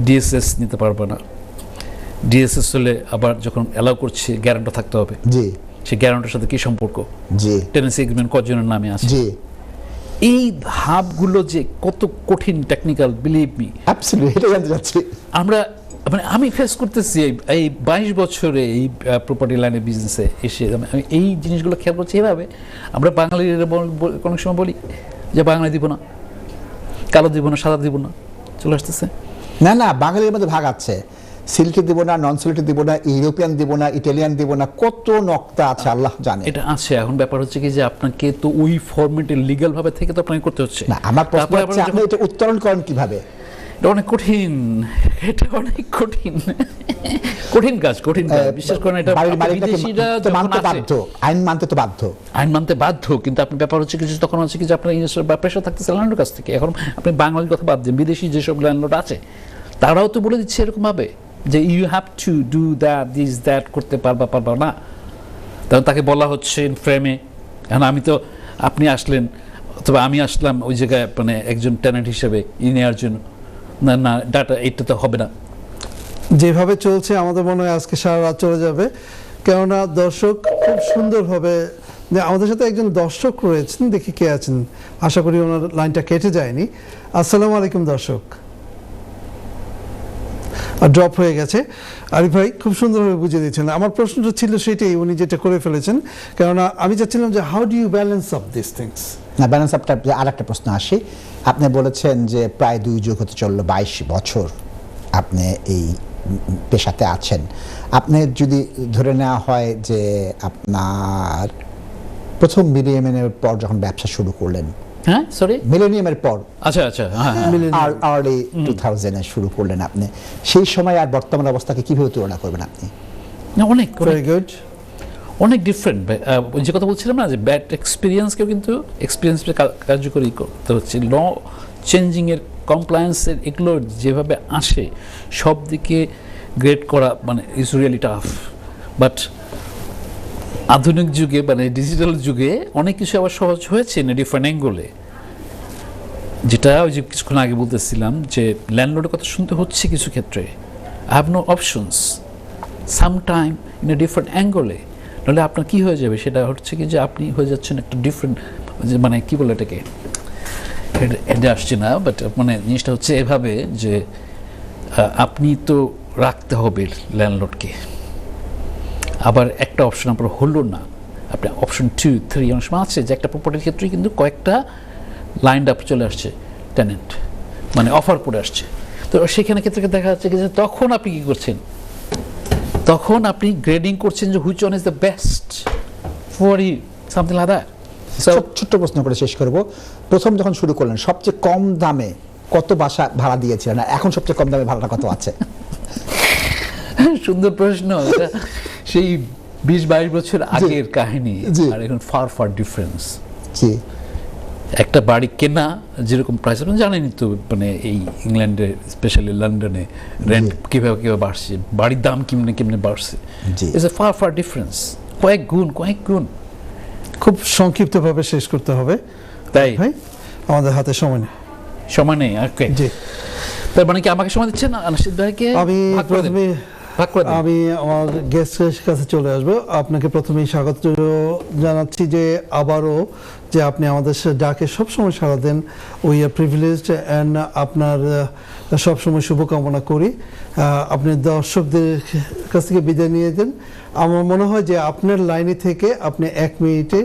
ডিএসএস নিতে পারবে না, ডিএসএস হলে আবার যখন অ্যালাউ করছে গ্যারান্টার থাকতে হবে, জি, সেই গ্যারান্টার সাথে কি সম্পর্ক, জি, টেনেন্সি এগ্রিমেন্ট কজনের নামে আছে, জি, এই ধাপগুলো যে কত কঠিন টেকনিক্যাল, বিলিভ মি। অ্যাবসলিউটলি, এটা জানতে চাচ্ছি। আমরা মানে আমি ফেস করতেছি এই 22 বছরে এই প্রপার্টি লাইনের বিজনেসে এসে আমি এই জিনিসগুলো খেয়াল করছি। এভাবে আমরা বাঙালিরা কোনো সময় বলি যে বাংলা দিব না, কালো দিব না, সাদা দিব না, চলে আসতেছে। না না, বাঙালির মধ্যে ভাগ আছে, সিল্কি দিব না, নন সিল্কি দিব না, ইউরোপিয়ান দিব না, ইটালিয়ান দিব না, কত নকতা আছে আল্লাহ জানে। এটা আছে। এখন ব্যাপার হচ্ছে কি যে আপনাকে তো ওই ফরম্যাটে লিগ্যাল ভাবে থেকে তো আপনাকে করতে হচ্ছে। না, আমার প্রশ্ন হচ্ছে আপনি এটা উত্তরণ করেন কিভাবে? এটা অনেক কঠিন, এটা অনেক কঠিন, কঠিন কাজ, কঠিন কাজ। বিশেষ করে এটা বিদেশিরা মানতে বাধ্য, আইন মানতে তো বাধ্য, আইন মানতে বাধ্য। কিন্তু আপনি ব্যাপার হচ্ছে কিছু তখন হচ্ছে কি যে আপনার ইনভেস্টর বা প্রেশার থাকতেছে ল্যান্ডলর্ডের কাছ থেকে। এখন আপনি বাঙালির কথা বাদ দিন, বিদেশি যেসব ল্যান্ডলর্ড আছে তারাও তো বলে দিচ্ছে এরকম ভাবে যে you have to do that, this that, করতে পারবা না। তখন তাকে বলা হচ্ছে ইন ফ্রেমে। এখন আমি তো, আপনি আসলেন অথবা আমি আসলাম ওই জায়গায় মানে একজন টেনেন্ট হিসেবে নেওয়ার জন্য, না না ডাটা এটা তো হবে না। যেভাবে চলছে আমাদের মনে হয় আজকে সারা রাত চলে যাবে, কেননা দর্শক খুব সুন্দরভাবে, আমাদের সাথে একজন দর্শক রয়েছেন, দেখি কে আছেন, আশা করি ওনার লাইনটা কেটে যায়নি। আসসালামু আলাইকুম দর্শক। আর ড্রপ হয়ে গেছে। আরিফ ভাই খুব সুন্দরভাবে বুঝিয়ে দিয়েছেন। আমার প্রশ্নটা ছিল সেটাই, উনি যেটা করে ফেলেছেন, কেননা আমি চাচ্ছিলাম যে how do you balance up this things. না, ব্যালেন্স আপটা আর একটা প্রশ্ন আসি। আপনি বলেছেন যে প্রায় 2 যুগ হতে চললো, 22 বছর আপনি এই পেশাতে আছেন, আপনি যদি ধরে নেওয়া হয় যে আপনার প্রথম মিলিনিয়ামের পর যখন ব্যবসা শুরু করলেন, হ্যাঁ সরি মিলেনিয়ামের পর আচ্ছা আচ্ছা হ্যাঁ হ্যাঁ আর আর্লি 2000-এ শুরু করলেন আপনি, সেই সময় আর বর্তমান অবস্থাকে কিভাবে তুলনা করবেন আপনি? না, অনেক ভেরি গুড। অনেক ডিফারেন্ট। যে কথা বলছিলাম না যে ব্যাড এক্সপিরিয়েন্সকেও কিন্তু এক্সপিরিয়েন্স কার্যকরী করতে হচ্ছে। ল চেঞ্জিংয়ের, কমপ্লায়েন্সের, এগুলো যেভাবে আসে সব দিকে গ্রেড করা মানে ইজ রিয়েলি টাফ। বাট আধুনিক যুগে মানে ডিজিটাল যুগে অনেক কিছু আবার সহজ হয়েছে ইন ডিফারেন্ট অ্যাঙ্গলে। যেটা ওই যে কিছুক্ষণ আগে বলতেছিলাম যে ল্যান্ডলর্ডের কথা শুনতে হচ্ছে কিছু ক্ষেত্রে, I have no options sometime in a different অ্যাঙ্গলে। নাহলে আপনার কী হয়ে যাবে, সেটা হচ্ছে কি যে আপনি হয়ে যাচ্ছেন একটা ডিফারেন্ট, মানে কী বলে এটাকে, হেডে আসছে না, বাট মানে জিনিসটা হচ্ছে এভাবে যে আপনি তো রাখতে হবে ল্যান্ডলর্ডকে, আবার একটা অপশন আপনার হলো না, আপনি অপশন 2, 3 অনেক সময় আছে যে একটা প্রপার্টির ক্ষেত্রেই কিন্তু কয়েকটা লাইনড আপ চলে আসছে, টেনেন্ট মানে অফার করে আসছে। তো সেখানে ক্ষেত্রে দেখা যাচ্ছে কি যে তখন আপনি কী করছেন, তখন আপনি গ্রেডিং করছেন যে which one is the best for you, something like that. ছোট্ট প্রশ্ন করে শেষ করব, প্রথম যখন শুরু করলেন সবচেয়ে কম দামে কত বাসা ভাড়া দিয়েছিলেন, আর এখন সবচেয়ে কম দামে ভাড়াটা কত আছে? সুন্দর প্রশ্ন। এটা সেই 20-22 বছর আগের কাহিনী, আর এখন ফার ফার ডিফারেন্স। জি, একটা বাড়ি কেনা যেরকম প্রাইস আপনি জানেনই তো, মানে এই ইংল্যান্ডে স্পেশালি লন্ডনে রেন্ট কীভাবে কীভাবে বাড়ছে, বাড়ির দাম কেমনে কেমনে বাড়ছে, it's a far far difference, কয়েক গুণ। খুব সংক্ষিপ্তভাবে শেষ করতে হবে, তাই ভাই আমাদের হাতে সময় নেই। সময় নেই। ওকে, জি, তার মানে কি আমাকে সময় দিচ্ছেন আনিস ভাইকে? আমি প্রথমে ভাগ করে দিন। আমি আমার গেস্টের কাছে চলে আসবো। আপনাকে প্রথমেই স্বাগত জানাচ্ছি যে আবারও যে আপনি আমাদের ডাকে সবসময় সাড়া দেন, উই আর প্রিভিলেজড অ্যান্ড আপনার সবসময় শুভকামনা করি। আপনি দর্শকদের কাছ থেকে বিদায় নিয়ে দেন। আমার মনে হয় যে আপনার লাইনে থেকে আপনি 1 মিনিটে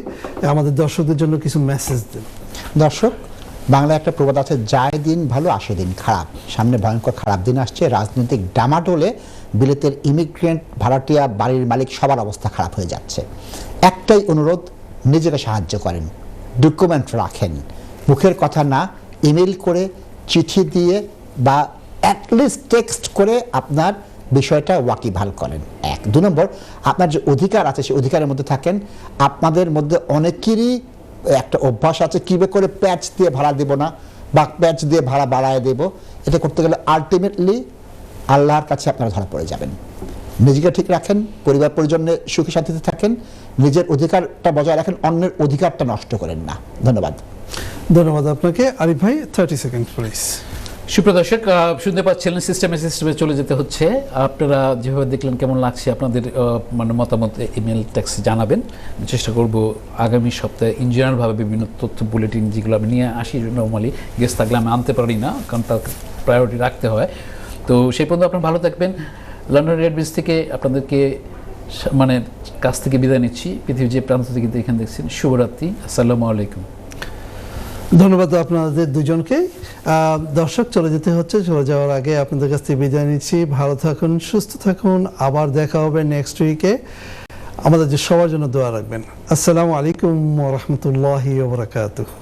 আমাদের দর্শকদের জন্য কিছু মেসেজ দেন। দর্শক, বাংলা একটা প্রবাদ আছে, যায় দিন ভালো আসে দিন খারাপ। সামনে ভয়ঙ্কর খারাপ দিন আসছে, রাজনৈতিক ডামাডোলে বিলেতের ইমিগ্রেন্ট, ভাড়াটিয়া, বাড়ির মালিক সবার অবস্থা খারাপ হয়ে যাচ্ছে। একটাই অনুরোধ, নিজেকে সাহায্য করেন, ডকুমেন্ট রাখেন, মুখের কথা না, ইমেল করে, চিঠি দিয়ে বা অ্যাটলিস্ট টেক্সট করে আপনার বিষয়টা ওয়াকিবহাল করেন। 1, 2 নম্বর, আপনার যে অধিকার আছে সেই অধিকারের মধ্যে থাকেন। আপনাদের মধ্যে অনেকেরই একটা অভ্যাস আছে কিভাবে করে প্যাচ দিয়ে ভাড়া দেব না বা প্যাচ দিয়ে ভাড়া বাড়ায় দেব, এটা করতে গেলে আলটিমেটলি আল্লাহর কাছে আপনারা ধরা পড়ে যাবেন। নিজেকে ঠিক রাখেন, পরিবার পরিজনের সুখী শান্তিতে থাকেন, নিজের অধিকারটা বজায় রাখেন, অন্যের অধিকারটা নষ্ট করেন না। ধন্যবাদ। ধন্যবাদ আপনাকে। আরিফ ভাই 30 সেকেন্ড প্লিজ। সুপ্রদর্শক, শুনতে পাচ্ছিলেন সিস্টেমে চলে যেতে হচ্ছে। আপনারা যেভাবে দেখলেন কেমন লাগছে, আপনাদের মানে মতামত ইমেল টেক্সট জানাবেন। চেষ্টা করব আগামী সপ্তাহে ইঞ্জিনিয়ারভাবে বিভিন্ন তথ্য বুলেটিন যেগুলো আমি নিয়ে আসি, নর্মালি গেস্ট থাকলে আমি আনতে পারি না, কারণ তার প্রায়োরিটি রাখতে হয়। তো সেই পর্যন্ত আপনারা ভালো থাকবেন। লন্ডন রেড ব্রিজ থেকে আপনাদেরকে মানে কাছ থেকে বিদায় নিচ্ছি। পৃথিবীর যে প্রান্ত থেকে এখানে দেখছেন, শুভরাত্রি, আসসালামু আলাইকুম। ধন্যবাদ আপনাদের দুজনকে। দর্শক, চলে যেতে হচ্ছে, চলে যাওয়ার আগে আপনাদের কাছ থেকে বিদায় নিচ্ছি। ভালো থাকুন, সুস্থ থাকুন, আবার দেখা হবে নেক্সট উইকে। আমাদের যে সবার জন্য দোয়া রাখবেন। আসসালামু আলাইকুম ওয়া রাহমাতুল্লাহি ওয়া বারাকাতুহু।